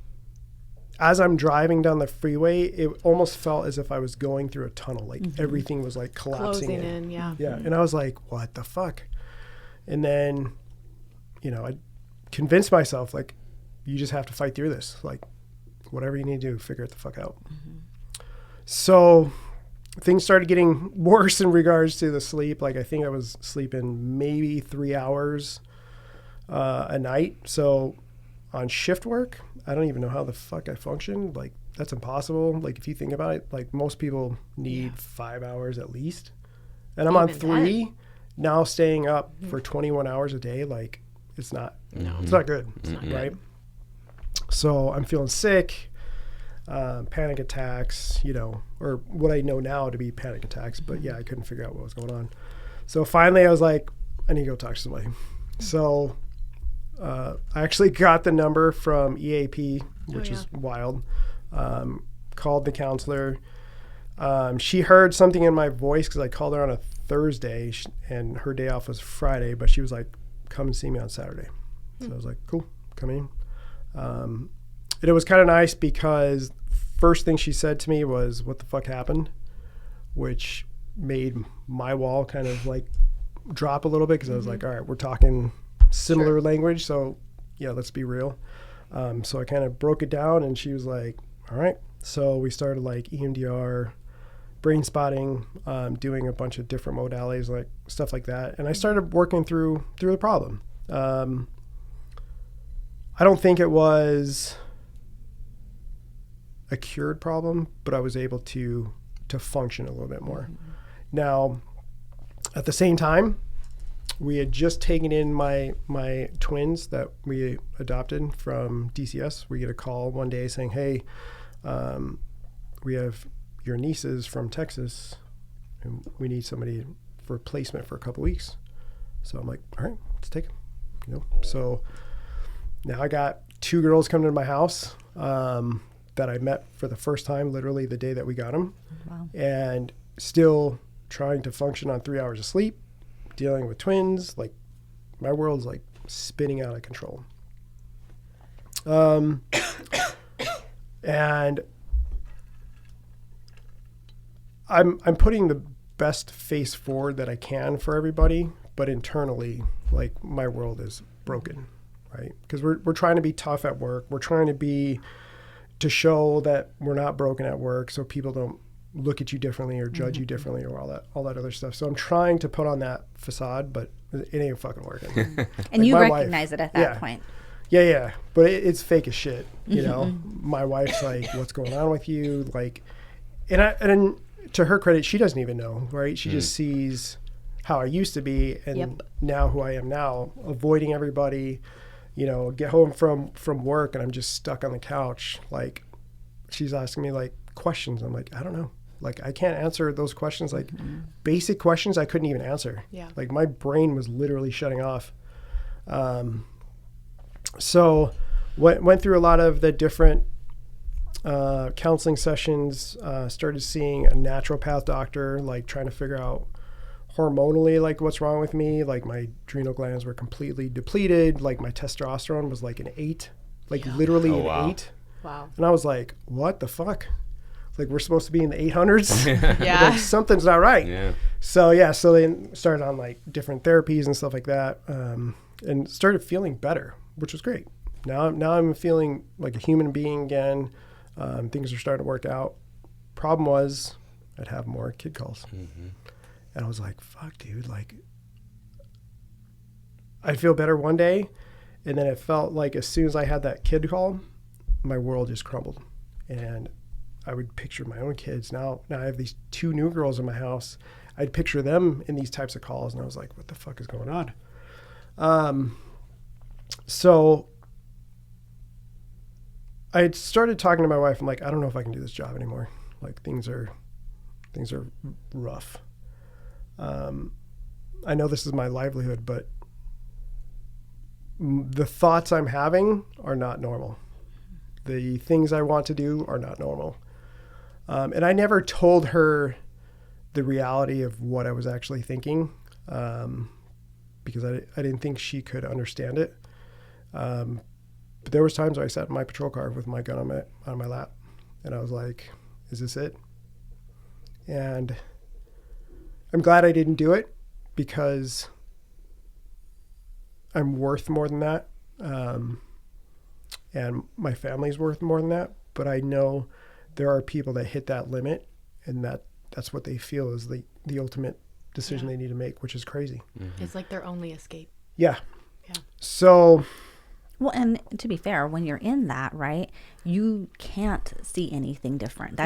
as I'm driving down the freeway, it almost felt as if I was going through a tunnel. Like, everything was like collapsing Closing in, yeah. Yeah. And I was like, what the fuck? And then, I convinced myself, like, you just have to fight through this. Like, whatever you need to do, figure it the fuck out. So things started getting worse in regards to the sleep. Like, I think I was sleeping maybe 3 hours a night. So on shift work, I don't even know how the fuck I functioned. Like, that's impossible. Like, if you think about it, like, most people need 5 hours at least. And I'm on 3 now, staying up for 21 hours a day. Like, it's not good. Right? So I'm feeling sick, panic attacks, or what I know now to be panic attacks. But yeah, I couldn't figure out what was going on. So finally I was like, I need to go talk to somebody. So I actually got the number from EAP, which is wild. Called the counselor. She heard something in my voice because I called her on a Thursday and her day off was Friday, but she was like, come and see me on Saturday. So I was like, cool, come in. And it was kind of nice because first thing she said to me was, what the fuck happened? Which made my wall kind of like drop a little bit because I was like, all right, we're talking similar language. So yeah, let's be real. So I kind of broke it down and she was like, all right. So we started like EMDR, brain spotting, doing a bunch of different modalities, like stuff like that. And I started working through the problem. I don't think it was a cured problem, but I was able to function a little bit more. Now, at the same time, we had just taken in my twins that we adopted from DCS. We get a call one day saying, hey, we have your nieces from Texas, and we need somebody for placement for a couple weeks. So I'm like, all right, let's take them. So now I got 2 girls coming to my house that I met for the first time, literally the day that we got them. Wow. And still trying to function on 3 hours of sleep, dealing with twins. Like, my world's like spinning out of control. And I'm putting the best face forward that I can for everybody, but internally, like, my world is broken, right? Because we're trying to be tough at work. We're trying to show that we're not broken at work, so people don't look at you differently or judge you differently or all that other stuff. So I'm trying to put on that facade, but it ain't fucking working. And like, you my recognize wife, it at that point. Yeah. But it's fake as shit, you know? My wife's like, what's going on with you? Like, and to her credit, she doesn't even know, right? She just sees how I used to be and now who I am now, avoiding everybody, get home from work and I'm just stuck on the couch. Like, she's asking me like questions. I'm like, I don't know. Like, I can't answer those questions. Like, basic questions I couldn't even answer. Yeah. Like, my brain was literally shutting off. So went through a lot of the different counseling sessions, started seeing a naturopath doctor, like trying to figure out hormonally, like, what's wrong with me. Like, my adrenal glands were completely depleted. Like, my testosterone was like an 8, like literally an 8. Wow. And I was like, what the fuck? Like, we're supposed to be in the 800s. Yeah. Like, something's not right. Yeah. So then started on like different therapies and stuff like that, and started feeling better, which was great. Now I'm feeling like a human being again. Things are starting to work out. Problem was, I'd have more kid calls. And I was like, fuck, dude. Like, I'd feel better one day, and then it felt like as soon as I had that kid call, my world just crumbled. And I would picture my own kids. Now I have these 2 new girls in my house. I'd picture them in these types of calls, and I was like, what the fuck is going on? So I had started talking to my wife. I'm like, I don't know if I can do this job anymore. Like, things are rough. I know this is my livelihood, but the thoughts I'm having are not normal. The things I want to do are not normal. And I never told her the reality of what I was actually thinking, because I didn't think she could understand it. But there was times where I sat in my patrol car with my gun on my lap, and I was like, is this it? And I'm glad I didn't do it, because I'm worth more than that. And my family's worth more than that. But I know there are people that hit that limit, and that's what they feel is the ultimate decision they need to make, which is crazy. It's like their only escape. Yeah. Yeah. So... Well, and to be fair, when you're in that, right, you can't see anything different.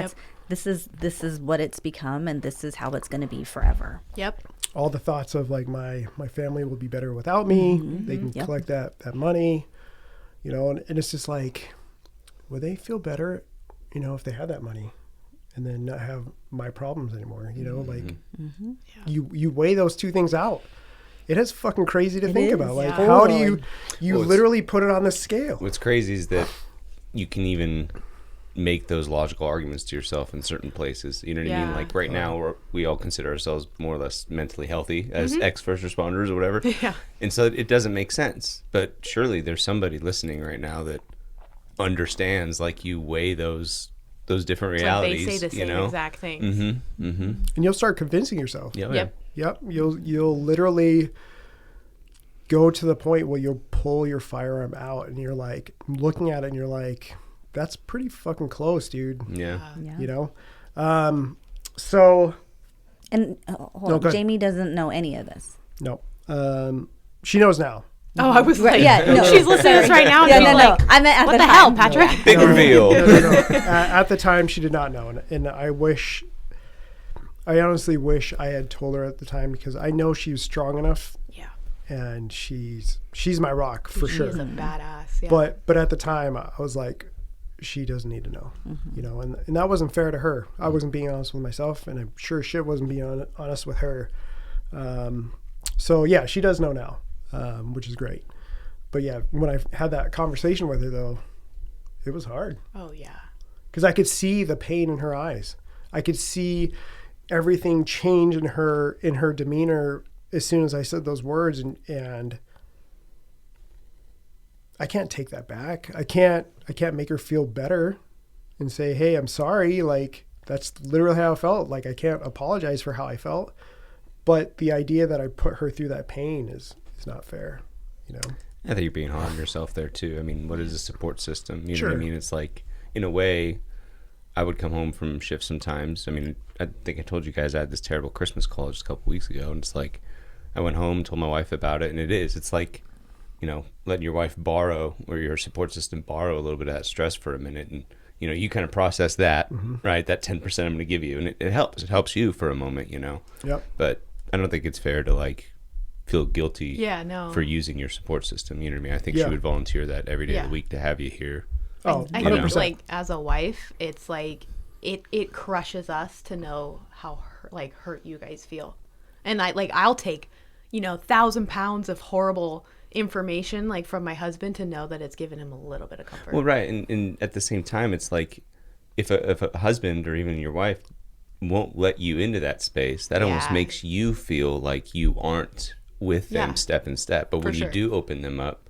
This is what it's become, and this is how it's going to be forever. Yep. All the thoughts of like my family will be better without me. They can collect that money, and it's just like, would they feel better, if they had that money and then not have my problems anymore, you weigh those 2 things out. It is fucking crazy to think about. Like, how do you literally put it on the scale? What's crazy is that you can even make those logical arguments to yourself in certain places. You know what I mean? Like, right now, we all consider ourselves more or less mentally healthy as ex-first responders or whatever. Yeah. And so it doesn't make sense. But surely there's somebody listening right now that understands, like, you weigh those different realities. Like, they say the same exact things. And you'll start convincing yourself. Yep. You'll literally go to the point where you'll pull your firearm out and you're like looking at it and you're like, that's pretty fucking close, dude. Yeah. So, And hold on, go ahead. Jamie doesn't know any of this. no. She knows now. Oh, I was like, yeah, no. she's listening to this right now. And Yeah, she's no, like, I meant at what the the time. hell, Patrick? Big reveal. No. At the time, she did not know. And I honestly wish I had told her at the time, because I know she was strong enough, Yeah. and she's my rock for sure. She's a badass. Yeah. But at the time, I was like, she doesn't need to know, you know, and that wasn't fair to her. I wasn't being honest with myself, and I'm sure shit wasn't being honest with her. So yeah, she does know now, which is great. But yeah, when I had that conversation with her, though, it was hard, oh, yeah. because I could see the pain in her eyes. I could see everything change in her demeanor as soon as I said those words, and I can't take that back. I can't make her feel better and say, hey, I'm sorry. Like, that's literally how I felt. Like, I can't apologize for how I felt. But the idea that I put her through that pain is not fair, you know? I think you're being hard on yourself there too. I mean, what is a support system? You know Sure. what I mean? It's like, in a way, I would come home from shift sometimes. I mean, I think I told you guys I had this terrible Christmas call just a couple weeks ago, and it's like, I went home, told my wife about it, and it's like, you know, letting your wife borrow, or your support system borrow a little bit of that stress for a minute, and you know, you kind of process that, right? That 10% I'm going to give you, and it helps. It helps you for a moment, you know. Yep. But I don't think it's fair to like feel guilty Yeah, no. for using your support system. You know what I mean? I think Yeah. she would volunteer that every day Yeah. of the week to have you here. Oh, I 100%. think, like, as a wife, it's like, it crushes us to know how hurt you guys feel. And I'll take, 1,000 pounds of horrible information, like, from my husband, to know that it's given him a little bit of comfort. Well, right. And at the same time, it's like, if a husband or even your wife won't let you into that space, that almost Yeah. makes you feel like you aren't with them Yeah. step in step. But when sure. you do open them up,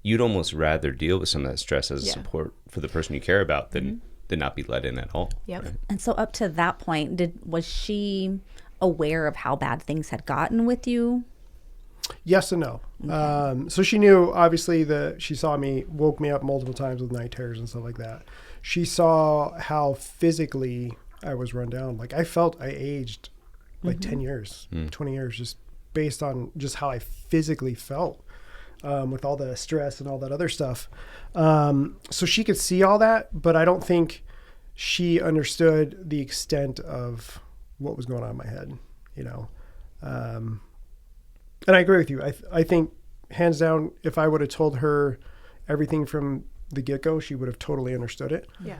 you'd almost rather deal with some of that stress as a Yeah. support for the person you care about than not be let in at all. Yep. right? And so up to that point, was she aware of how bad things had gotten with you? Yes and no. So she knew, obviously, that she saw me, woke me up multiple times with night terrors and stuff like that. She saw how physically I was run down. Like, I felt I aged like 10 years, 20 years, just based on just how I physically felt with all the stress and all that other stuff. So she could see all that, but I don't think she understood the extent of what was going on in my head, you know. And I agree with you. I think, hands down, if I would have told her everything from the get-go, she would have totally understood it. Yeah.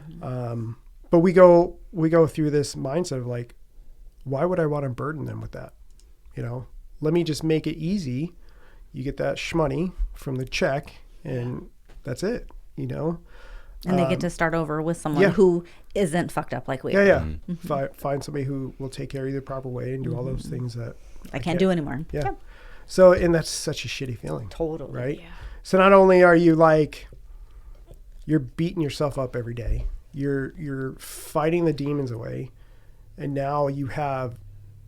But we go through this mindset of like, why would I want to burden them with that? You know, let me just make it easy. You get that shmoney from the check, and that's it, you know? And they get to start over with someone yeah. who isn't fucked up like we Yeah, are. yeah. Find somebody who will take care of you the proper way and do all those things that I can't do anymore. Yeah. So, and that's such a shitty feeling. Totally. Right? Yeah. So not only are you like, you're beating yourself up every day, you're fighting the demons away, and now you have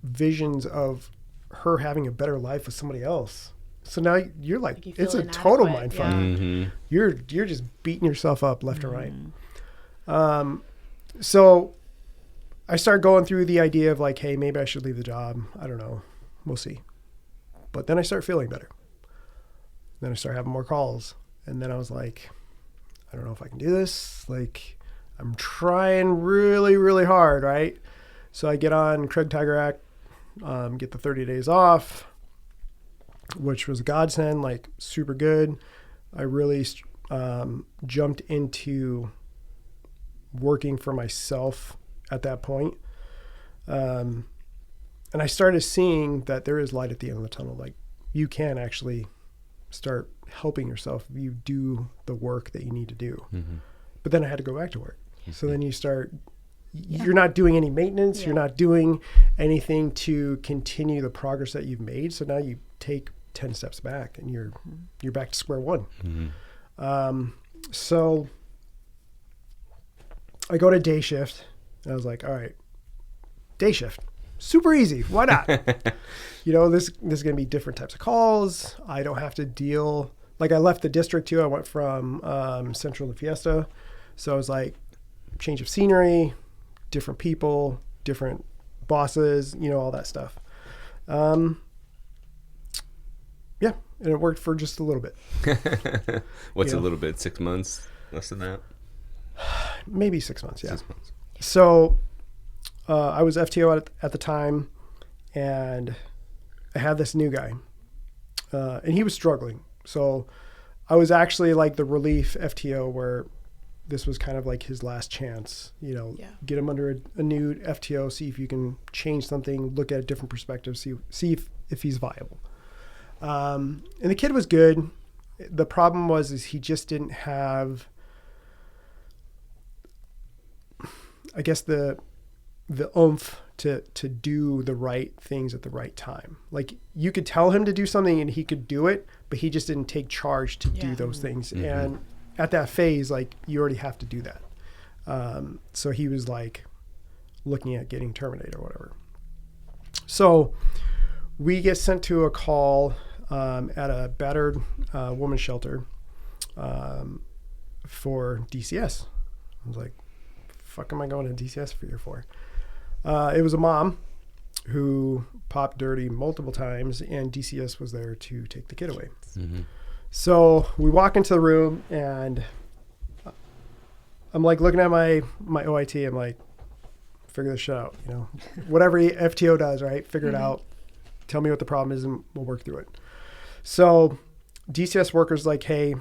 visions of her having a better life with somebody else. So now you're like you feel it's a total inadequate, mindfuck. You're just beating yourself up left and right. So I start going through the idea of like, hey, maybe I should leave the job. I don't know. We'll see. But then I start feeling better. Then I start having more calls. And then I was like, I don't know if I can do this. Like, I'm trying really, really hard, right? So I get on Craig Tiger Act, get the 30 days off, which was a godsend, like super good. I really jumped into working for myself at that point. And I started seeing that there is light at the end of the tunnel. Like, you can actually start helping yourself if you do the work that you need to do. But then I had to go back to work. So then you start, you're not doing any maintenance. You're not doing anything to continue the progress that you've made. So now you take 10 steps back and you're back to square one. So I go to day shift and I was like, all right, day shift, super easy. Why not? You know, this is going to be different types of calls. I don't have to deal. Like, I left the district too. I went from Central to Fiesta. So I was like, change of scenery, different people, different bosses, all that stuff. Yeah, and it worked for just a little bit. What's a little bit? 6 months? Less than that? Maybe 6 months, yeah. 6 months. So I was FTO at the time, and I had this new guy, and he was struggling. So I was actually like the relief FTO, where this was kind of like his last chance, get him under a new FTO, see if you can change something, look at a different perspective, see if he's viable. And the kid was good. The problem is he just didn't have, I guess, the oomph to do the right things at the right time. Like, you could tell him to do something and he could do it, but he just didn't take charge to do those things. Mm-hmm. And at that phase, like, you already have to do that. So he was like looking at getting terminated or whatever. So we get sent to a call at a battered women's shelter for DCS. I was like, fuck am I going to DCS for? It was a mom who popped dirty multiple times, and DCS was there to take the kid away. Mm-hmm. So we walk into the room, and I'm like looking at my OIT. I'm like, figure this shit out. Whatever FTO does, right? Figure it out. Tell me what the problem is, and we'll work through it. So DCS workers like, hey,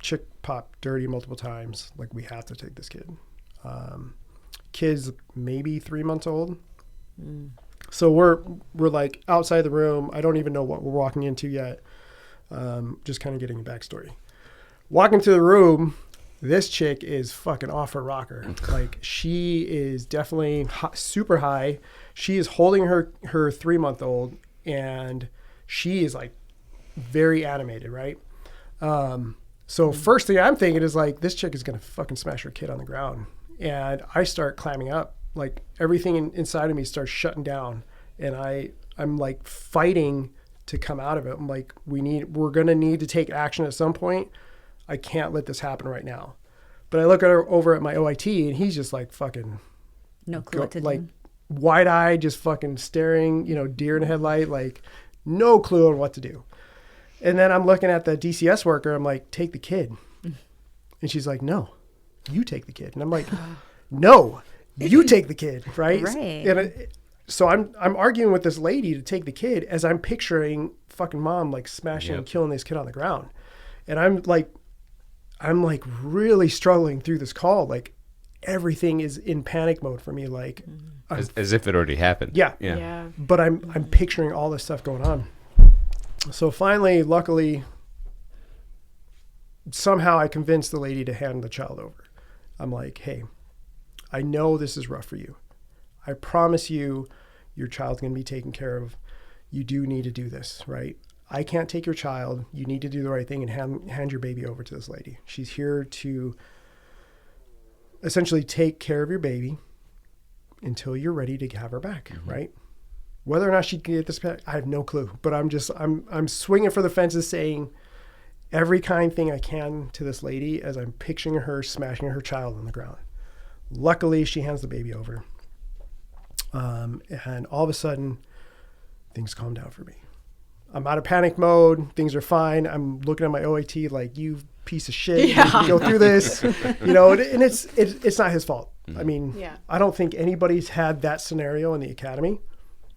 chick popped dirty multiple times. Like, we have to take this kid. Kid's maybe 3 months old. So we're like outside the room. I don't even know what we're walking into yet. Just kind of getting a backstory. Walking to the room, this chick is fucking off her rocker. Like, she is definitely super high. She is holding her 3-month-old, and she is like very animated, right? So first thing I'm thinking is like, this chick is going to fucking smash her kid on the ground. And I start climbing up, like everything inside of me starts shutting down, and I'm like fighting to come out of it. I'm like, we're going to need to take action at some point. I can't let this happen right now. But I look at her over at my OIT, and he's just like fucking no clue what to like do. Wide-eyed, just fucking staring, deer in the headlight, like no clue on what to do. And then I'm looking at the DCS worker. I'm like, take the kid. And she's like, no, you take the kid. And I'm like, no, you take the kid, right? Right. And so I'm arguing with this lady to take the kid as I'm picturing fucking mom like smashing and killing this kid on the ground. And I'm like really struggling through this call. Like, everything is in panic mode for me. Like, as if it already happened. Yeah. But I'm picturing all this stuff going on. So finally, luckily, somehow I convinced the lady to hand the child over. I'm like, hey, I know this is rough for you. I promise you, your child's going to be taken care of. You do need to do this, right? I can't take your child. You need to do the right thing and hand your baby over to this lady. She's here to essentially take care of your baby until you're ready to have her back, right? Whether or not she can get this back, I have no clue. But I'm swinging for the fences, saying every kind thing I can to this lady as I'm picturing her smashing her child on the ground. Luckily, she hands the baby over. And all of a sudden, things calm down for me. I'm out of panic mode. Things are fine. I'm looking at my OIT like, you piece of shit. You go through this, and it's not his fault. I mean, I don't think anybody's had that scenario in the academy.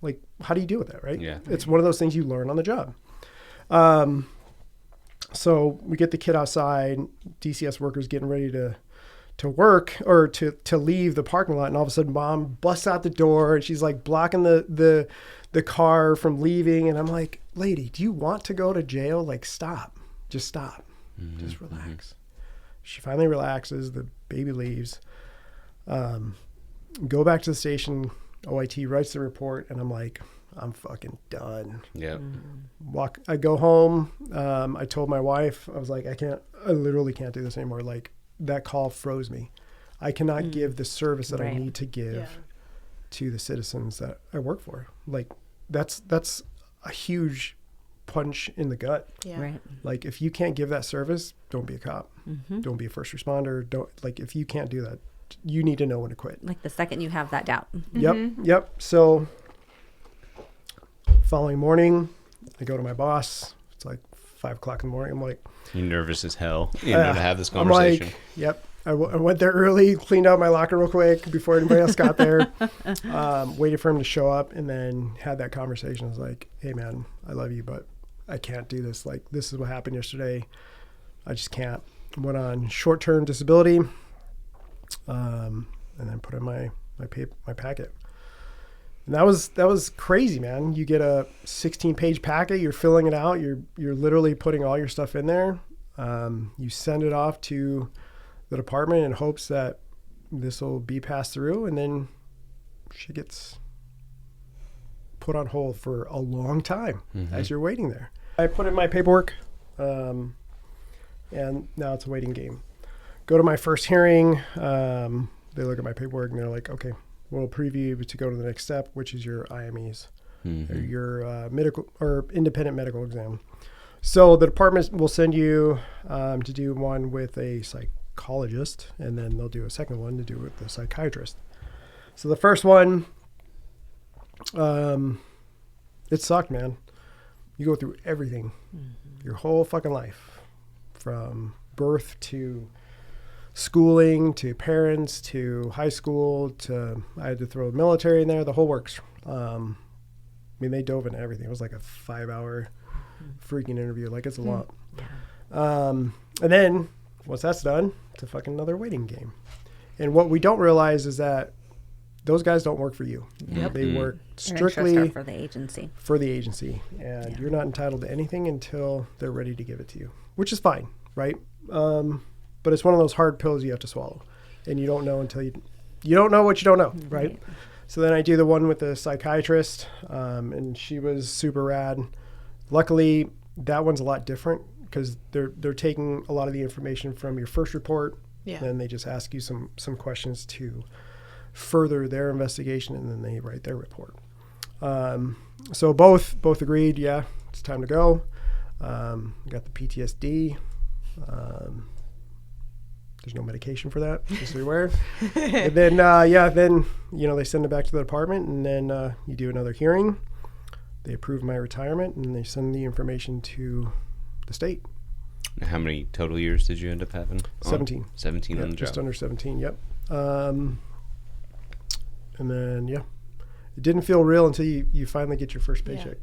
Like, how do you deal with that, right? Yeah. It's one of those things you learn on the job. So we get the kid outside, DCS workers getting ready to work or to leave the parking lot, and all of a sudden mom busts out the door, and she's like blocking the car from leaving, and I'm like, lady, do you want to go to jail? Like, stop. Just stop. Just relax. She finally relaxes. The baby leaves. Go back to the station. OIT writes the report, and I'm like, I'm fucking done. Yeah. I go home. I told my wife, I was like, I literally can't do this anymore. Like, that call froze me. I cannot give the service that I need to give to the citizens that I work for. Like, that's a huge punch in the gut. Yeah. Right. Like, if you can't give that service, don't be a cop. Don't be a first responder. If you can't do that, you need to know when to quit. Like the second you have that doubt. Yep. So following morning, I go to my boss. It's like 5 o'clock in the morning. I'm like, you're nervous as hell, to have this conversation. I'm like, yep. I went there early, cleaned out my locker real quick before anybody else got there, waited for him to show up, and then had that conversation. I was like, hey, man, I love you, but I can't do this. Like, this is what happened yesterday. I just can't. Went on short-term disability, and then put in my packet. And that was crazy, man. You get a 16-page packet. You're filling it out. You're literally putting all your stuff in there. You send it off to the department in hopes that this will be passed through, and then she gets put on hold for a long time as you're waiting there. I put in my paperwork, and now it's a waiting game. Go to my first hearing. They look at my paperwork and they're like, okay, we'll preview you to go to the next step, which is your IMEs, or your medical or independent medical exam. So the department will send you to do one with a psychologist, and then they'll do a second one to do with the psychiatrist. So the first one, it sucked, man. You go through everything, your whole fucking life, from birth to schooling to parents to high school to, I had to throw the military in there, the whole works. I mean, they dove into everything. It was like a 5-hour freaking interview. Like, it's a lot. And then once that's done, it's a fucking another waiting game. And what we don't realize is that those guys don't work for you. Yep. They work They're strictly interested for the agency. And you're not entitled to anything until they're ready to give it to you, which is fine, right? But it's one of those hard pills you have to swallow, and you don't know until you don't know what you don't know, right? So then I do the one with the psychiatrist, and she was super rad. Luckily, that one's a lot different because they're taking a lot of the information from your first report, then they just ask you some questions to further their investigation, and then they write their report. So both agreed, yeah, it's time to go. Got the PTSD. There's no medication for that, just so you're aware. And then, they send it back to the department, and then you do another hearing. They approve my retirement, and they send the information to the state. How many total years did you end up having? 17. 17 on the job. Just under 17, yep. And then, it didn't feel real until you finally get your first paycheck.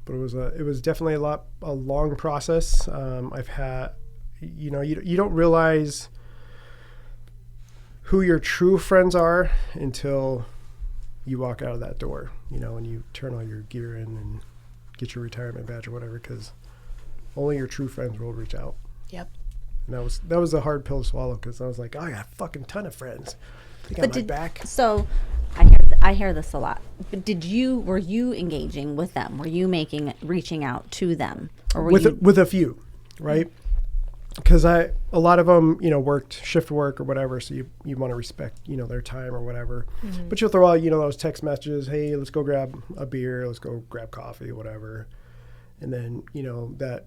But it was definitely a long process. I've had, you don't realize who your true friends are until you walk out of that door, and you turn all your gear in and get your retirement badge or whatever, because only your true friends will reach out. Yep. And that was a hard pill to swallow, because I was like, I got a fucking ton of friends. They got my back. So I hear this a lot. But were you engaging with them? Were you reaching out to them? Or with a few, right? Because a lot of them, worked shift work or whatever, so you want to respect, their time or whatever. Mm-hmm. But you'll throw out, those text messages, hey, let's go grab a beer, let's go grab coffee, whatever. And then, that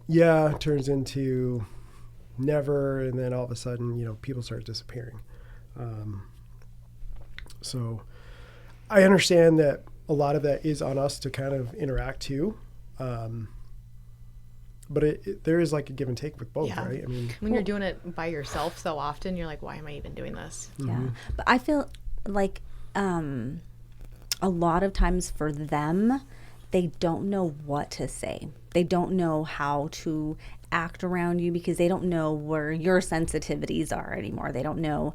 turns into never, and then all of a sudden, people start disappearing. So I understand that a lot of that is on us to kind of interact too. But there is like a give and take with both, right? I mean, when you're doing it by yourself so often, you're like, why am I even doing this? Yeah. But I feel like a lot of times for them, they don't know what to say. They don't know how to act around you because they don't know where your sensitivities are anymore. They don't know,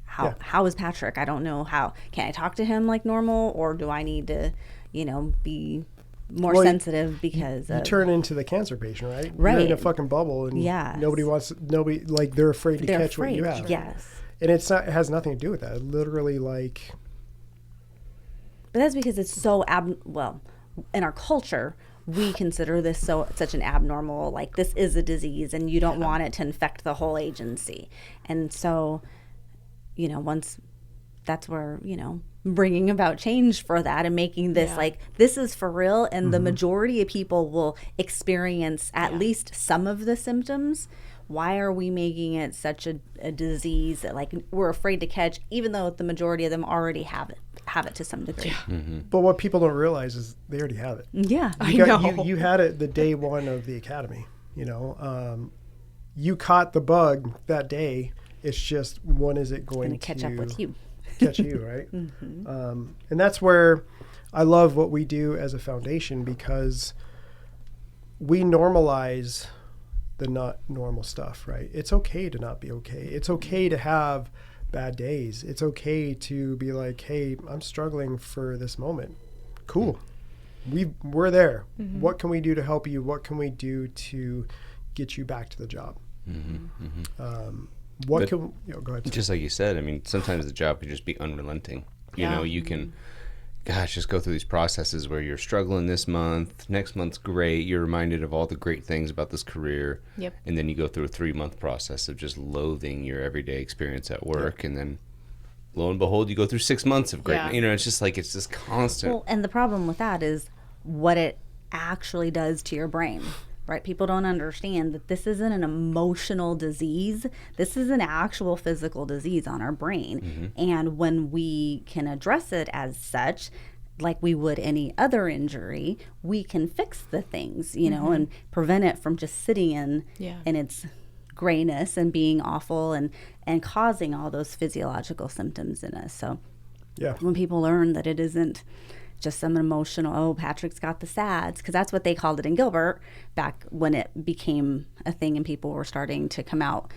how is Patrick? I don't know how. Can I talk to him like normal, or do I need to, be more sensitive because you turn into the cancer patient, right? Right. You're in a fucking bubble, and nobody like they're afraid to catch what you have. Yes. And it has nothing to do with that. Literally, like. But that's because it's so in our culture, we consider this such an abnormal, like this is a disease, and you don't want it to infect the whole agency, and so, once that's where bringing about change for that and making this like this is for real, and the majority of people will experience at least some of the symptoms why are we making it such a disease that like we're afraid to catch, even though the majority of them already have it to some degree. But what people don't realize is they already have it. Yeah. You had it the day one of the academy, you caught the bug that day. It's just, when is it going to catch up with you? Catch you, right? And that's where I love what we do as a foundation, because we normalize the not normal stuff, right? It's okay to not be okay. It's okay to have bad days. It's okay to be like, hey, I'm struggling for this moment. Cool. We're there. What can we do to help you? What can we do to get you back to the job? Go ahead. Just like you said, I mean, sometimes the job could just be unrelenting. You can, just go through these processes where you're struggling this month, next month's great, you're reminded of all the great things about this career. Yep. And then you go through a 3-month process of just loathing your everyday experience at work. And then lo and behold, you go through 6 months of great. It's just like, it's just constant. Well, and the problem with that is what it actually does to your brain. Right? People don't understand that this isn't an emotional disease. This is an actual physical disease on our brain. And when we can address it as such, like we would any other injury, we can fix the things, and prevent it from just sitting in its grayness and being awful and causing all those physiological symptoms in us. So when people learn that it isn't just some emotional, Patrick's got the SADS, because that's what they called it in Gilbert back when it became a thing and people were starting to come out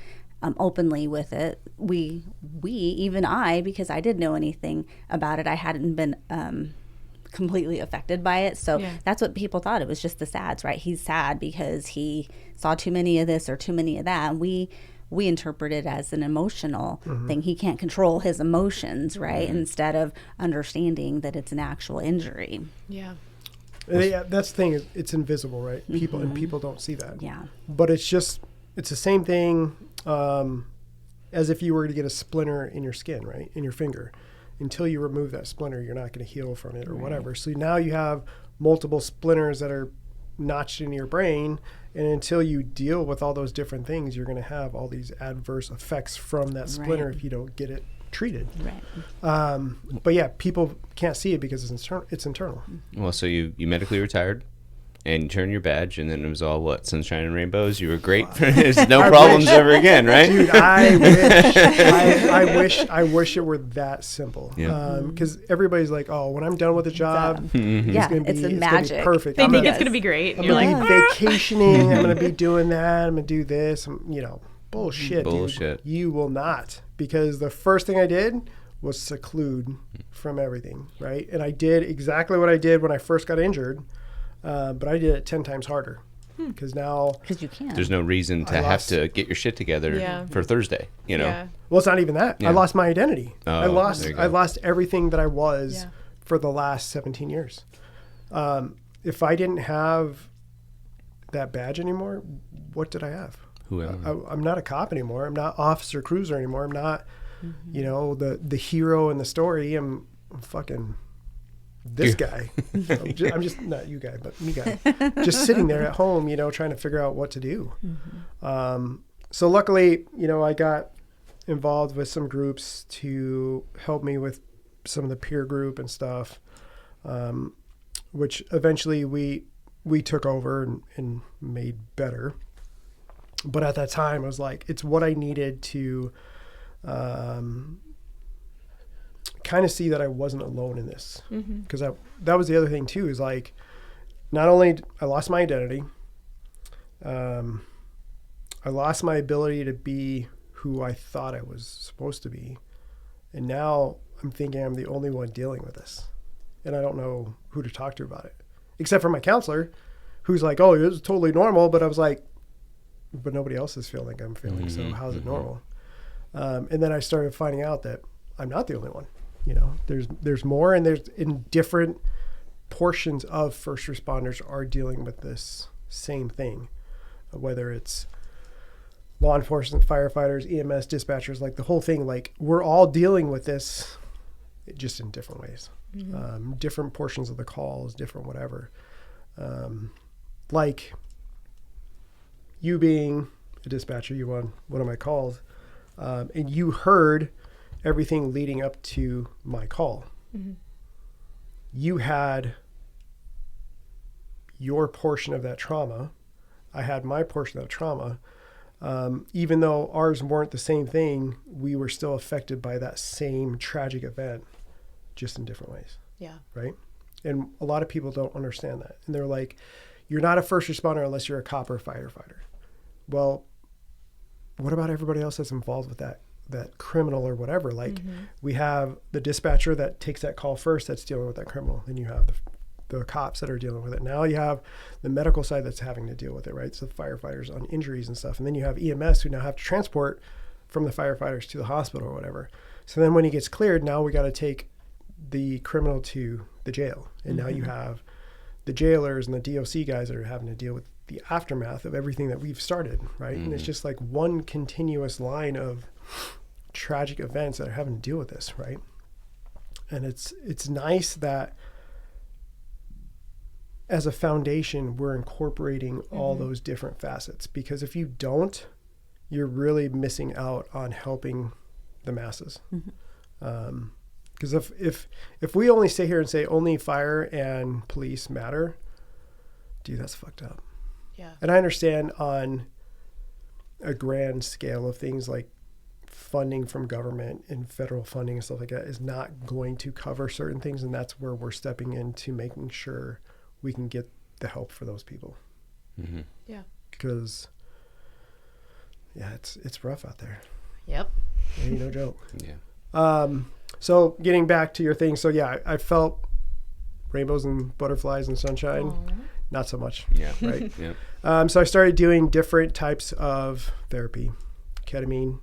openly with it. We, even I, because I didn't know anything about it, I hadn't been completely affected by it. So that's what people thought. It was just the SADS, right? He's sad because he saw too many of this or too many of that. And we interpret it as an emotional thing. He can't control his emotions, right? Instead of understanding that it's an actual injury. Yeah. That's the thing. It's invisible, right? People don't see that. Yeah. But it's the same thing as if you were to get a splinter in your skin, right? In your finger. Until you remove that splinter, you're not going to heal from it or whatever. So now you have multiple splinters that are notched into your brain, and until you deal with all those different things, you're going to have all these adverse effects from that splinter if you don't get it treated. But yeah, people can't see it because it's internal. Well, so you medically retired and you turned your badge, and then it was all sunshine and rainbows. You were great. There's no problems ever again, right? Dude, I wish it were that simple. Because everybody's like, oh, when I'm done with the job, it's going to be perfect. They think it's going to be great. I'm going to be vacationing. I'm going to be doing that. I'm going to do this. Bullshit, dude. You will not. Because the first thing I did was seclude from everything, right? And I did exactly what I did when I first got injured. But I did it 10 times harder because you can. There's no reason to have to get your shit together for Thursday, Well, it's not even that. I lost my identity. Oh, I lost everything that I was for the last 17 years. If I didn't have that badge anymore, what did I have? Who am I? I'm not a cop anymore. I'm not Officer Kreuzer anymore. I'm not, the hero in the story. I'm fucking this guy. I'm just not you guy, but me guy. Just sitting there at home, trying to figure out what to do. So luckily, I got involved with some groups to help me with some of the peer group and stuff, which eventually we took over and made better. But at that time, I was like, it's what I needed to kind of see that I wasn't alone in this. Because that was the other thing too, is like, not only I lost my identity, I lost my ability to be who I thought I was supposed to be. And now I'm thinking I'm the only one dealing with this. And I don't know who to talk to about it. Except for my counselor, who's like, oh, it's totally normal. But I was like, but nobody else is feeling like I'm feeling. So how's it normal? And then I started finding out that I'm not the only one. There's more, and there's in different portions of first responders are dealing with this same thing, whether it's law enforcement, firefighters, EMS, dispatchers, like the whole thing. Like we're all dealing with this, just in different ways, different portions of the calls, different whatever. Like you being a dispatcher, you were on one of my calls, and you heard everything leading up to my call. Mm-hmm. You had your portion of that trauma. I had my portion of that trauma. Even though ours weren't the same thing, we were still affected by that same tragic event, just in different ways. Yeah. Right? And a lot of people don't understand that. And they're like, you're not a first responder unless you're a cop or a firefighter. Well, what about everybody else that's involved with that criminal or whatever? Like, we have the dispatcher that takes that call first that's dealing with that criminal. Then you have the cops that are dealing with it. Now you have the medical side that's having to deal with it, right? So the firefighters on injuries and stuff. And then you have EMS who now have to transport from the firefighters to the hospital or whatever. So then when he gets cleared, now we got to take the criminal to the jail. And now you have the jailers and the DOC guys that are having to deal with the aftermath of everything that we've started, right? And it's just like one continuous line of tragic events that are having to deal with this, right? And it's nice that as a foundation, we're incorporating all those different facets, because if you don't, you're really missing out on helping the masses. Because if we only sit here and say only fire and police matter, dude, that's fucked up. Yeah. And I understand on a grand scale of things like funding from government and federal funding and stuff like that is not going to cover certain things. And that's where we're stepping into making sure we can get the help for those people. Yeah. Because, yeah, it's rough out there. Yep. Ain't no joke. Yeah. So getting back to your thing. So yeah, I felt rainbows and butterflies and sunshine. Aww. Not so much. Yeah. Right. Yeah. So I started doing different types of therapy, ketamine,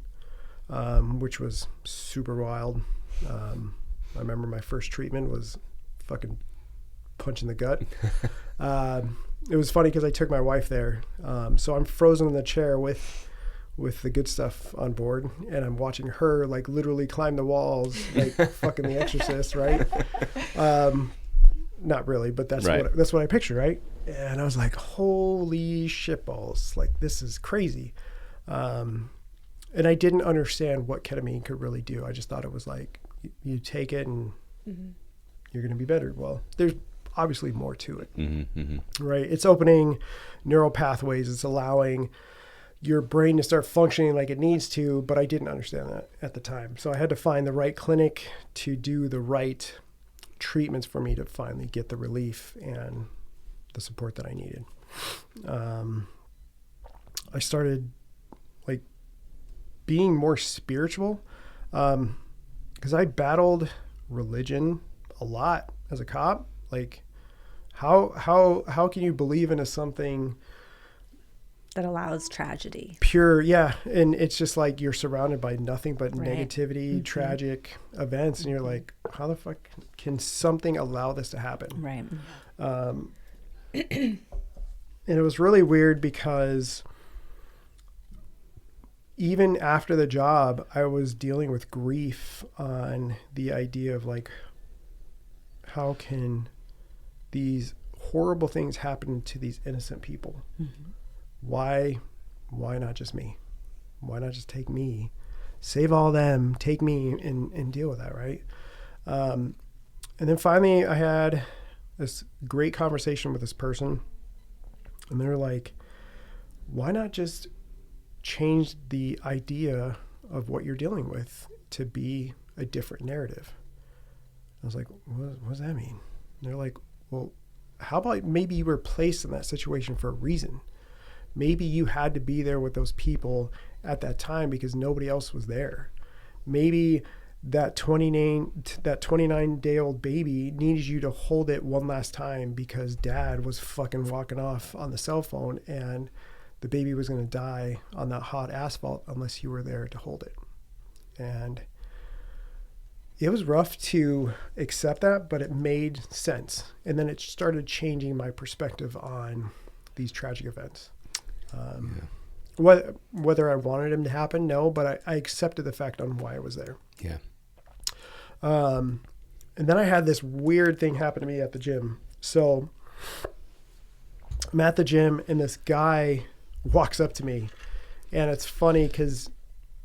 which was super wild. I remember my first treatment was fucking punch in the gut. It was funny because I took my wife there. So I'm frozen in the chair with the good stuff on board, and I'm watching her like literally climb the walls like fucking The Exorcist, right? Not really, but that's right. That's what I picture, right? And I was like, holy shitballs, like this is crazy. And I didn't understand what ketamine could really do. I just thought it was like you take it and you're going to be better. Well, there's obviously more to it, right? It's opening neural pathways. It's allowing your brain to start functioning like it needs to, but I didn't understand that at the time. So I had to find the right clinic to do the right treatments for me to finally get the relief and the support that I needed. I started like being more spiritual, because I battled religion a lot as a cop. Like how can you believe into something that allows tragedy? Pure, yeah. And it's just like you're surrounded by nothing but Right. negativity, tragic events, and you're like, how the fuck can something allow this to happen? Right. And it was really weird because even after the job, I was dealing with grief on the idea of like, how can these horrible things happen to these innocent people? Why not just me? Why not just take me, save all them, take me and deal with that, right? And then finally I had this great conversation with this person, and they're like, why not just change the idea of what you're dealing with to be a different narrative? I was like, what does that mean? And they're like, well, how about maybe you were placed in that situation for a reason? Maybe you had to be there with those people at that time because nobody else was there. Maybe that 29-day-old baby needed you to hold it one last time because dad was fucking walking off on the cell phone and the baby was going to die on that hot asphalt unless you were there to hold it. And it was rough to accept that, but it made sense. And then it started changing my perspective on these tragic events. Whether I wanted him to happen, no, but I accepted the fact on why I was there. Yeah. And then I had this weird thing happen to me at the gym. So I'm at the gym and this guy walks up to me And it's funny because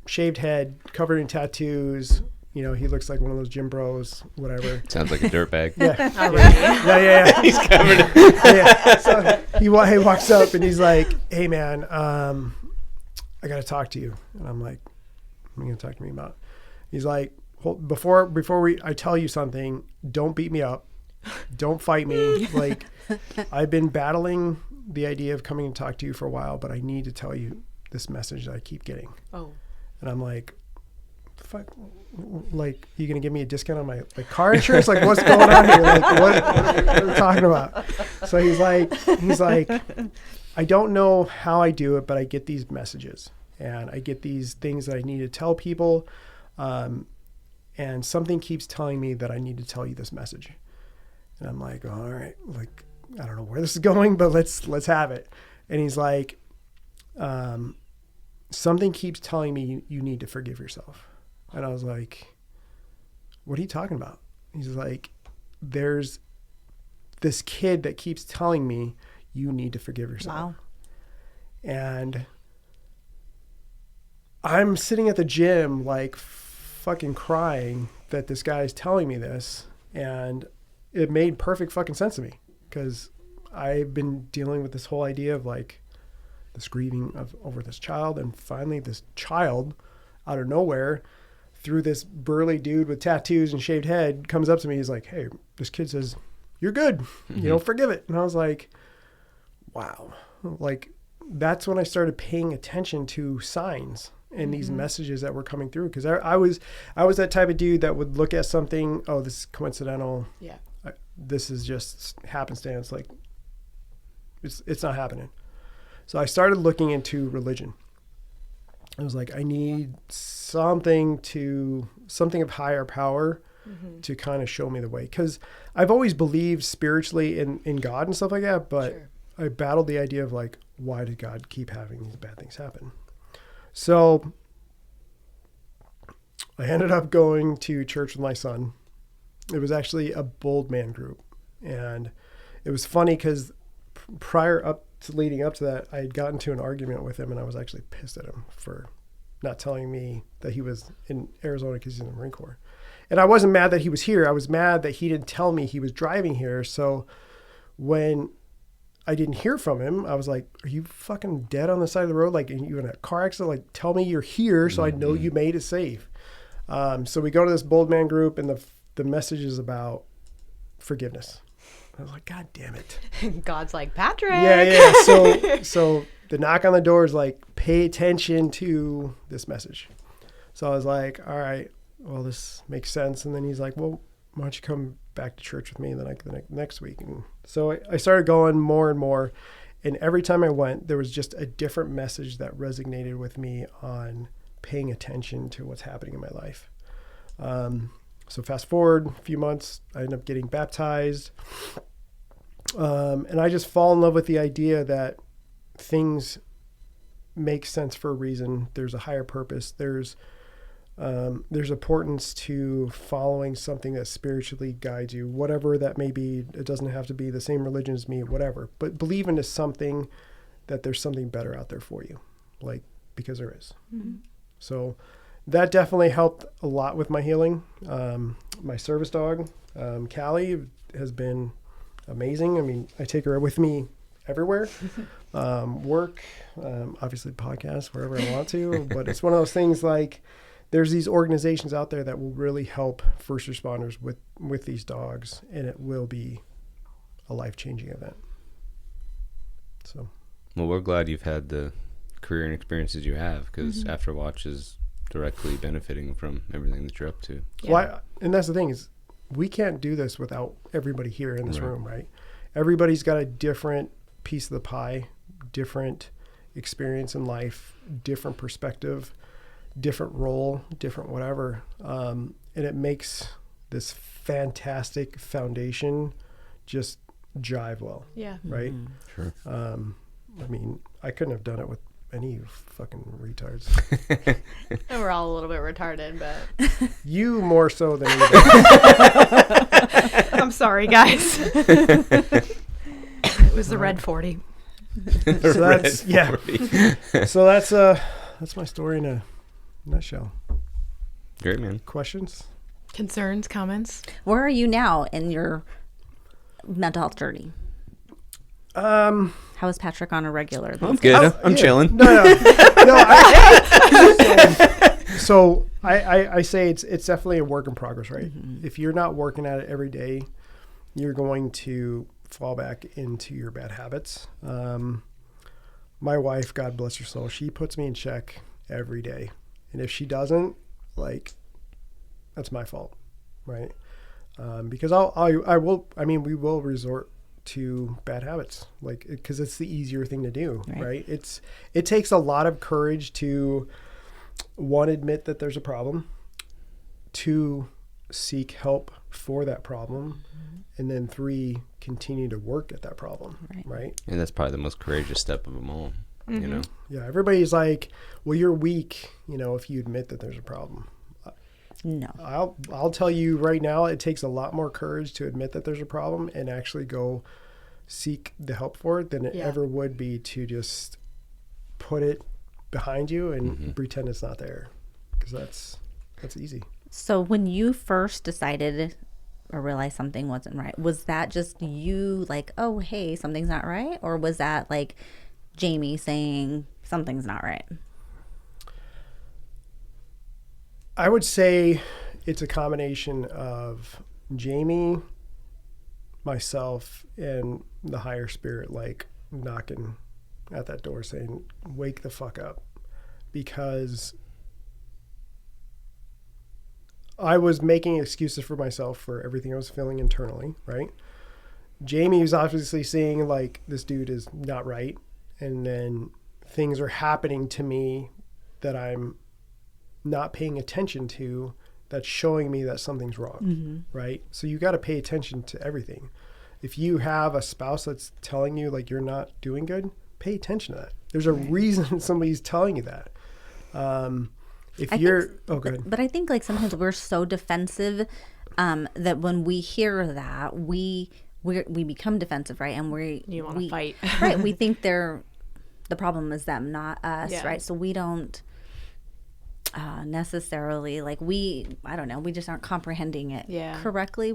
shaved head, covered in tattoos. You know, he looks like one of those gym bros, whatever. Sounds like a dirtbag. Yeah. He's covered in So he walks up and he's like, "Hey, man, I got to talk to you." And I'm like, "What are you going to talk to me about?" He's like, before I tell you something, don't beat me up. Don't fight me. Like, I've been battling the idea of coming and talk to you for a while, but I need to tell you this message that I keep getting." Oh. And I'm like, "Fuck, like, you going to give me a discount on my car insurance? Like, what's going on here? Like, what are we talking about?" So he's like, "I don't know how I do it, but I get these messages and I get these things that I need to tell people. And something keeps telling me that I need to tell you this message." And I'm like, "All right, like, I don't know where this is going, but let's have it." And he's like, "Something keeps telling me you need to forgive yourself." And I was like, "What are you talking about?" He's like, "There's this kid that keeps telling me you need to forgive yourself." Wow. And I'm sitting at the gym, like, fucking crying that this guy's telling me this. And it made perfect fucking sense to me because I've been dealing with this whole idea of, like, this grieving over this child. And finally this child out of nowhere, through this burly dude with tattoos and shaved head, comes up to me. He's like, "Hey, this kid says, you're good. You know, forgive it." And I was like, wow. Like, that's when I started paying attention to signs and these messages that were coming through. Cause I was that type of dude that would look at something, oh, this is coincidental. Yeah. This is just happenstance. Like, it's not happening. So I started looking into religion. I was like, I need something of higher power to kind of show me the way. Cause I've always believed spiritually in God and stuff like that, but Sure. I battled the idea of, like, why did God keep having these bad things happen? So I ended up going to church with my son. It was actually a bold man group. And it was funny because leading up to that, I had gotten to an argument with him, and I was actually pissed at him for not telling me that he was in Arizona because he's in the Marine Corps. And I wasn't mad that he was here. I was mad that he didn't tell me he was driving here. So when I didn't hear from him, I was like, "Are you fucking dead on the side of the road? Like, are you in a car accident? Like, tell me you're here so I know you made it safe." So we go to this bold man group, and the message is about forgiveness. I was like, "God damn it." God's like, "Patrick." Yeah. So the knock on the door is like, pay attention to this message. So I was like, all right, well, this makes sense. And then he's like, "Well, why don't you come back to church with me the next week?" And so I started going more and more. And every time I went, there was just a different message that resonated with me on paying attention to what's happening in my life. So fast forward a few months, I ended up getting baptized. And I just fall in love with the idea that things make sense for a reason. There's a higher purpose. There's importance to following something that spiritually guides you, whatever that may be. It doesn't have to be the same religion as me, whatever, but believe into something, that there's something better out there for you, like, because there is. Mm-hmm. So that definitely helped a lot with my healing. My service dog, Callie, has been amazing. I mean, I take her with me everywhere. Work, obviously podcast, wherever I want to, but it's one of those things, like, there's these organizations out there that will really help first responders with these dogs, and it will be a life-changing event. So, well, we're glad you've had the career and experiences you have, because After Watch is directly benefiting from everything that you're up to. Yeah. Well, and that's the thing, is we can't do this without everybody here in this room, right? Everybody's got a different piece of the pie, different experience in life, different perspective, different role, different whatever. And it makes this fantastic foundation just jive well. Yeah. Right? Sure. I mean, I couldn't have done it with any fucking retards. And we're all a little bit retarded, but You more so than anybody. I'm sorry, guys. It was the red 40. So that's Red 40. So that's my story in a nutshell. Great, man. Questions? Concerns, comments? Where are you now in your mental health journey? Um, How is Patrick on a regular? I'm good. I'm chilling. No. So I say it's definitely a work in progress, right? Mm-hmm. If you're not working at it every day, you're going to fall back into your bad habits. My wife, God bless her soul, she puts me in check every day. And if she doesn't, like, that's my fault, right? Because we will resort to bad habits, like, because it's the easier thing to do, right? It takes a lot of courage to, one, admit that there's a problem, two, seek help for that problem, and then three, continue to work at that problem, right? And that's probably the most courageous step of them all, you know? Yeah, everybody's like, well, you're weak, if you admit that there's a problem. No. I'll tell you right now, it takes a lot more courage to admit that there's a problem and actually go seek the help for it than it ever would be to just put it behind you and pretend it's not there, because that's easy. So when you first decided or realized something wasn't right, was that just you like, oh, hey, something's not right? Or was that like Jamie saying something's not right? I would say it's a combination of Jamie, myself, and the higher spirit, like, knocking at that door saying, wake the fuck up. Because I was making excuses for myself for everything I was feeling internally, right? Jamie was obviously seeing, like, this dude is not right. And then things are happening to me that I'm not paying attention to, that's showing me that something's wrong, right? So you got to pay attention to everything. If you have a spouse that's telling you, like, you're not doing good, pay attention to that. There's a reason somebody's telling you that. Go ahead. But I think, like, sometimes we're so defensive that when we hear that, we become defensive, right? And you want to fight, right? We think the problem is them, not us, right? So we don't necessarily, like, we just aren't comprehending it correctly.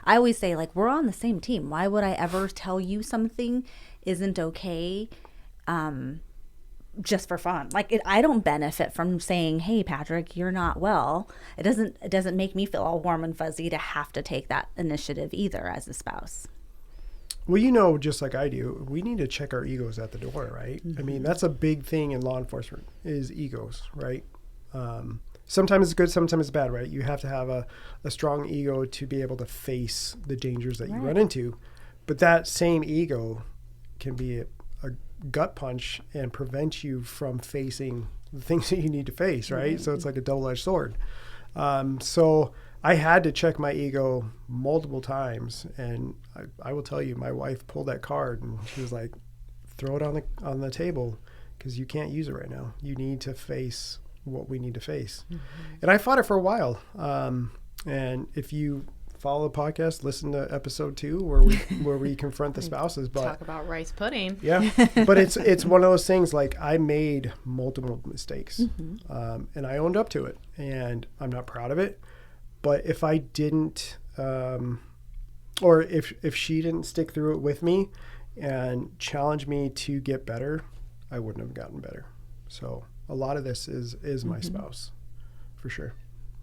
I always say, like, we're on the same team. Why would I ever tell you something isn't okay just for fun? Like, I don't benefit from saying, hey, Patrick, you're not well. It doesn't make me feel all warm and fuzzy to have to take that initiative either as a spouse. Well, just like I do, we need to check our egos at the door, right? I mean, that's a big thing in law enforcement, is egos, right? Sometimes it's good, sometimes it's bad, right? You have to have a strong ego to be able to face the dangers that you run into. But that same ego can be a gut punch and prevent you from facing the things that you need to face, right? So it's like a double-edged sword. So I had to check my ego multiple times. And I will tell you, my wife pulled that card and she was like, throw it on the table, because you can't use it right now. You need to face what we need to face. And I fought it for a while. And if you follow the podcast, listen to episode 2 where we confront the spouses. But talk about rice pudding. Yeah, but it's one of those things, like, I made multiple mistakes, and I owned up to it, and I'm not proud of it. But if I didn't, or if she didn't stick through it with me and challenge me to get better, I wouldn't have gotten better. So a lot of this is my spouse, for sure.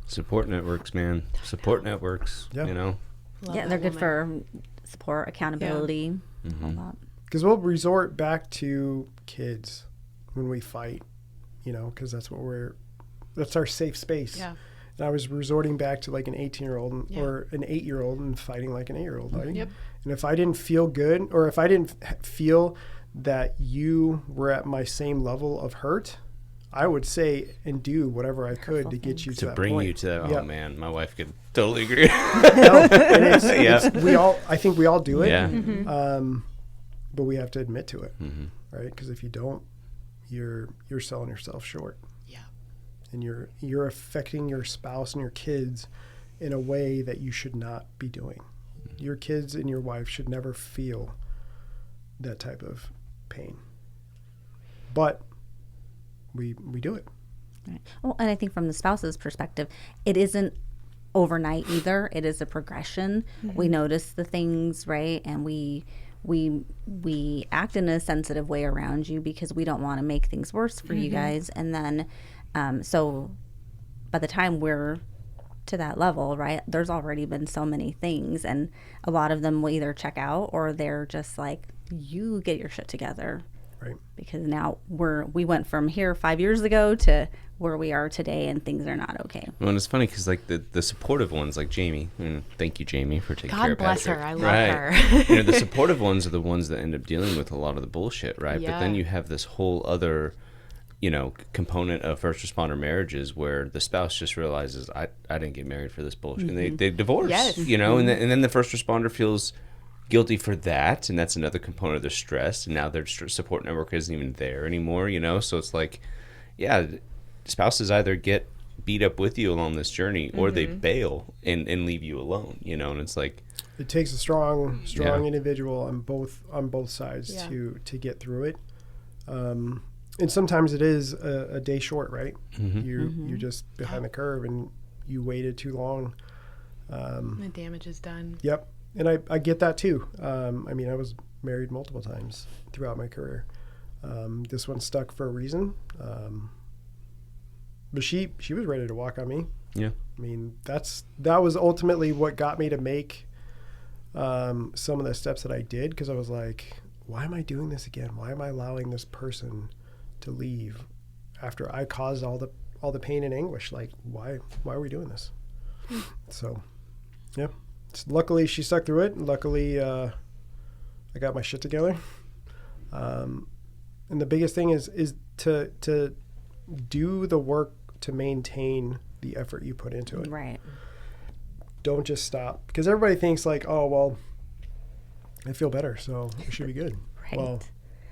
Support networks, man. Support networks, you know? They're good for support, accountability, all that. Because we'll resort back to kids when we fight, because that's our safe space. Yeah. And I was resorting back to, like, an 18-year-old or an 8-year-old and fighting like an 8-year-old. Right? Yep. And if I didn't feel good, or if I didn't feel that you were at my same level of hurt, I would say and do whatever I could to get you to that bring point. you to that. Oh man, my wife could totally agree. I think we all do it. Yeah. But we have to admit to it, right? Because if you don't, you're selling yourself short. Yeah. And you're affecting your spouse and your kids in a way that you should not be doing. Your kids and your wife should never feel that type of pain. But we do it. Right. Well, and I think from the spouse's perspective, it isn't overnight either. It is a progression. We notice the things, right? And we act in a sensitive way around you because we don't want to make things worse for you guys. And then, so by the time we're to that level, right, there's already been so many things, and a lot of them will either check out or they're just like, you get your shit together. Right. Because now we went from here 5 years ago to where we are today, and things are not okay. Well, and it's funny because like the supportive ones, like Jamie, and thank you, Jamie, for taking care God of bless Patrick. her. I love Right. her. The supportive ones are the ones that end up dealing with a lot of the bullshit, right? Yeah. But then you have this whole other, component of first responder marriages where the spouse just realizes I didn't get married for this bullshit, and they divorce. Yes. And then the first responder feels guilty for that, and that's another component of their stress. And now their support network isn't even there anymore. So it's like, yeah. Spouses either get beat up with you along this journey or they bail and leave you alone, and it's like it takes a strong individual on both sides to get through it. And sometimes it is a day short, right? You're just behind the curve and you waited too long. The damage is done. Yep. And I get that too. I was married multiple times throughout my career. This one stuck for a reason. But she was ready to walk on me. Yeah. That was ultimately what got me to make some of the steps that I did, because I was like, why am I doing this again? Why am I allowing this person to leave after I caused all the pain and anguish? Like, why are we doing this? So, yeah. Luckily, she stuck through it. Luckily, I got my shit together. And the biggest thing is to do the work to maintain the effort you put into it. Right. Don't just stop, because everybody thinks like, oh, well, I feel better, so it should be good. Right. Well,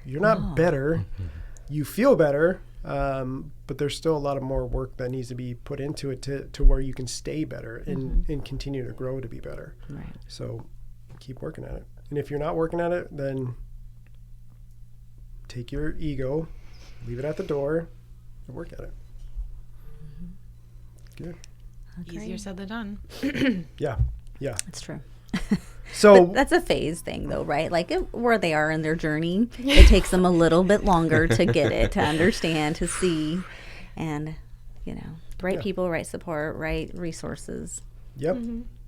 you're not better. You feel better, but there's still a lot of more work that needs to be put into it to where you can stay better and continue to grow to be better. Right. So keep working at it. And if you're not working at it, then take your ego, leave it at the door, and work at it. Good. Easier said than done. Yeah. That's true. So but that's a phase thing, though, right? Like where they are in their journey, it takes them a little bit longer to get it, to understand, to see, and right people, right support, right resources. Yep.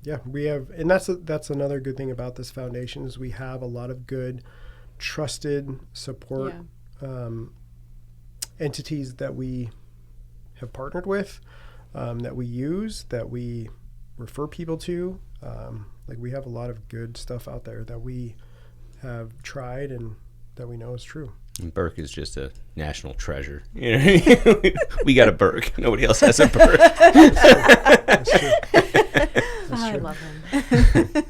Yeah, we have, and that's another good thing about this foundation is we have a lot of good, trusted support entities that we have partnered with, that we use, that we refer people to. Like we have a lot of good stuff out there that we have tried and that we know is true. And Burke is just a national treasure. We got a Burke. Nobody else has a Burke. That's true. I love him.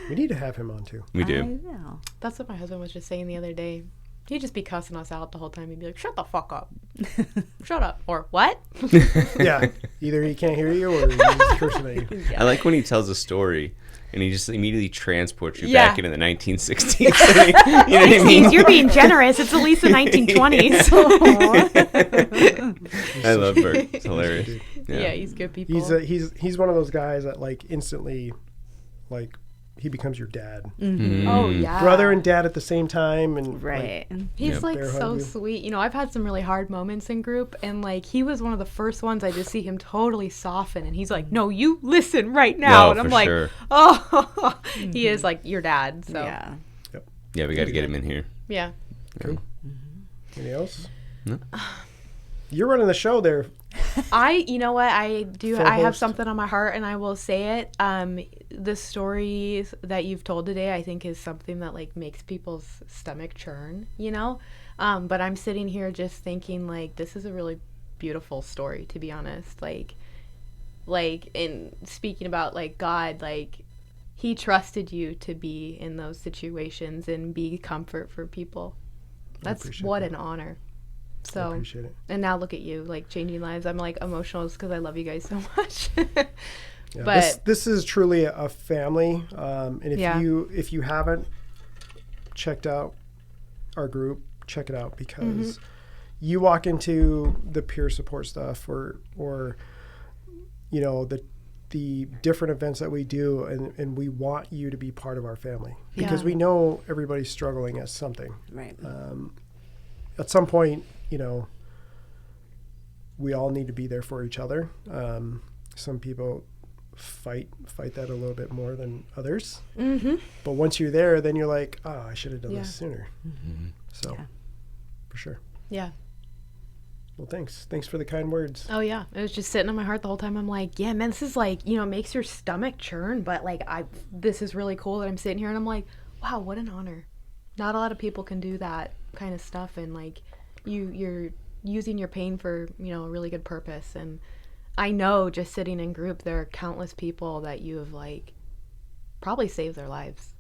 We need to have him on too. We do. I know. That's what my husband was just saying the other day. He'd just be cussing us out the whole time. He'd be like, shut the fuck up. Shut up. Or what? Yeah. Either he can't hear you or he's cursing at you. I like when he tells a story and he just immediately transports you Yeah. back into the 1960s. You know what I mean? You're being generous. It's at least the 1920s. I love Burke. It's hilarious. Yeah, he's good people. He's one of those guys that like instantly, like he becomes your dad, Oh, yeah. brother and dad at the same time, and Right. He's Yep. like Bear so hug you. sweet. You know, I've had some really hard moments in group, and like he was one of the first ones I just see him totally soften, and he's like, "No, you listen right now," No, and I'm for like, sure. "Oh, he is like your dad." So Yeah. Yeah, we got to get him in here. yeah. Cool. Anything else? No. You're running the show there. You know what, I do. Full I have host. something on my heart, and I will say it. The stories that you've told today, I think, is something that like makes people's stomach churn. You know, but I'm sitting here just thinking like this is a really beautiful story, to be honest. Like in speaking about like God, like He trusted you to be in those situations and be comfort for people. That's appreciate what that. an honor. I So, appreciate it. and now look at you, like changing lives. I'm like emotional because I love you guys so much. Yeah, But- this is truly a family. And if Yeah. you haven't checked out our group, check it out, because you walk into the peer support stuff or you know, the different events that we do, and we want you to be part of our family because we know everybody's struggling at something. Right. At some point, you know, we all need to be there for each other. Some people fight that a little bit more than others. But once you're there, then you're like, oh, I should have done this sooner. So, for sure. Yeah. Well, thanks for the kind words. Oh yeah, it was just sitting on my heart the whole time. I'm like, yeah, man, this is like, you know, it makes your stomach churn, but like, this is really cool that I'm sitting here and I'm like, wow, what an honor. Not a lot of people can do that kind of stuff, and like, you're using your pain for, you know, a really good purpose. And I know just sitting in group, there are countless people that you have like probably saved their lives.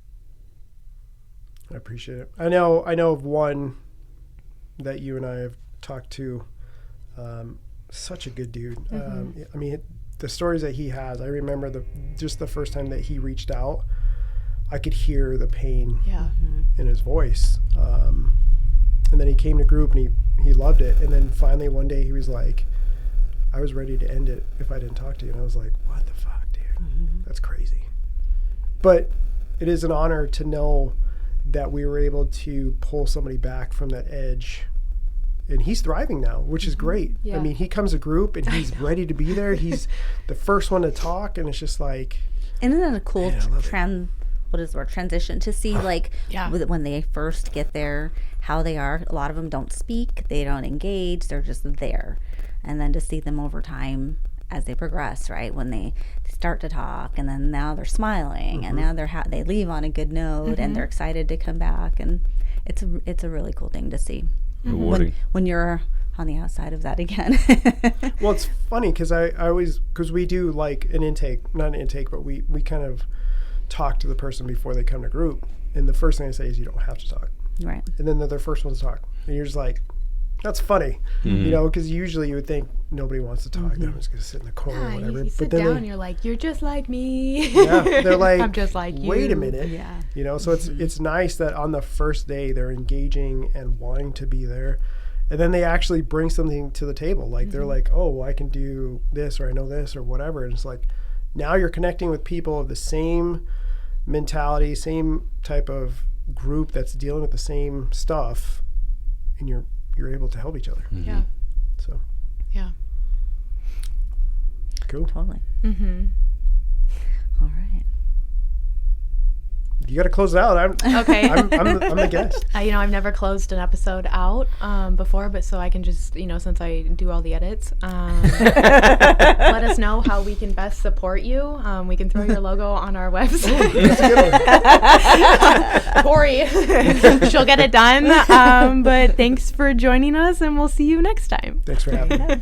I appreciate it. I know of one that you and I have talked to. Such a good dude. I mean, the stories that he has, I remember just the first time that he reached out, I could hear the pain in his voice. And then he came to group and he loved it. And then finally one day he was like, I was ready to end it if I didn't talk to you. And I was like, what the fuck, dude? That's crazy. But it is an honor to know that we were able to pull somebody back from that edge. And he's thriving now, which is great. Yeah. I mean, he comes to group and he's ready to be there. He's the first one to talk, and it's just like, isn't it a cool transition to see like when they first get there, how they are. A lot of them don't speak, they don't engage, they're just there. And then to see them over time as they progress, right? When they start to talk, and then now they're smiling, and now they leave on a good note, and they're excited to come back, and it's a really cool thing to see. Rewarding. When you're on the outside of that again. Well, it's funny because I always, because we do like not an intake, but we kind of talk to the person before they come to group. And the first thing I say is you don't have to talk. Right. And then they're the first ones to talk. And you're just like, that's funny, you know, because usually you would think nobody wants to talk. They're just going to sit in the corner or whatever. You sit down, you're like, you're just like me. Yeah, they're like, I'm just like you. Wait a minute. Yeah. You know, so it's nice that on the first day they're engaging and wanting to be there. And then they actually bring something to the table. Like they're like, oh, well, I can do this, or I know this, or whatever. And it's like, now you're connecting with people of the same mentality, same type of group that's dealing with the same stuff, and you're able to help each other. Yeah. So. Yeah. Cool. Totally. All right. You got to close it out. Okay. I'm the guest. You know, I've never closed an episode out before, but so I can just, you know, since I do all the edits, let us know how we can best support you. We can throw your logo on our website. Tori, she'll get it done. But thanks for joining us, and we'll see you next time. Thanks for having me.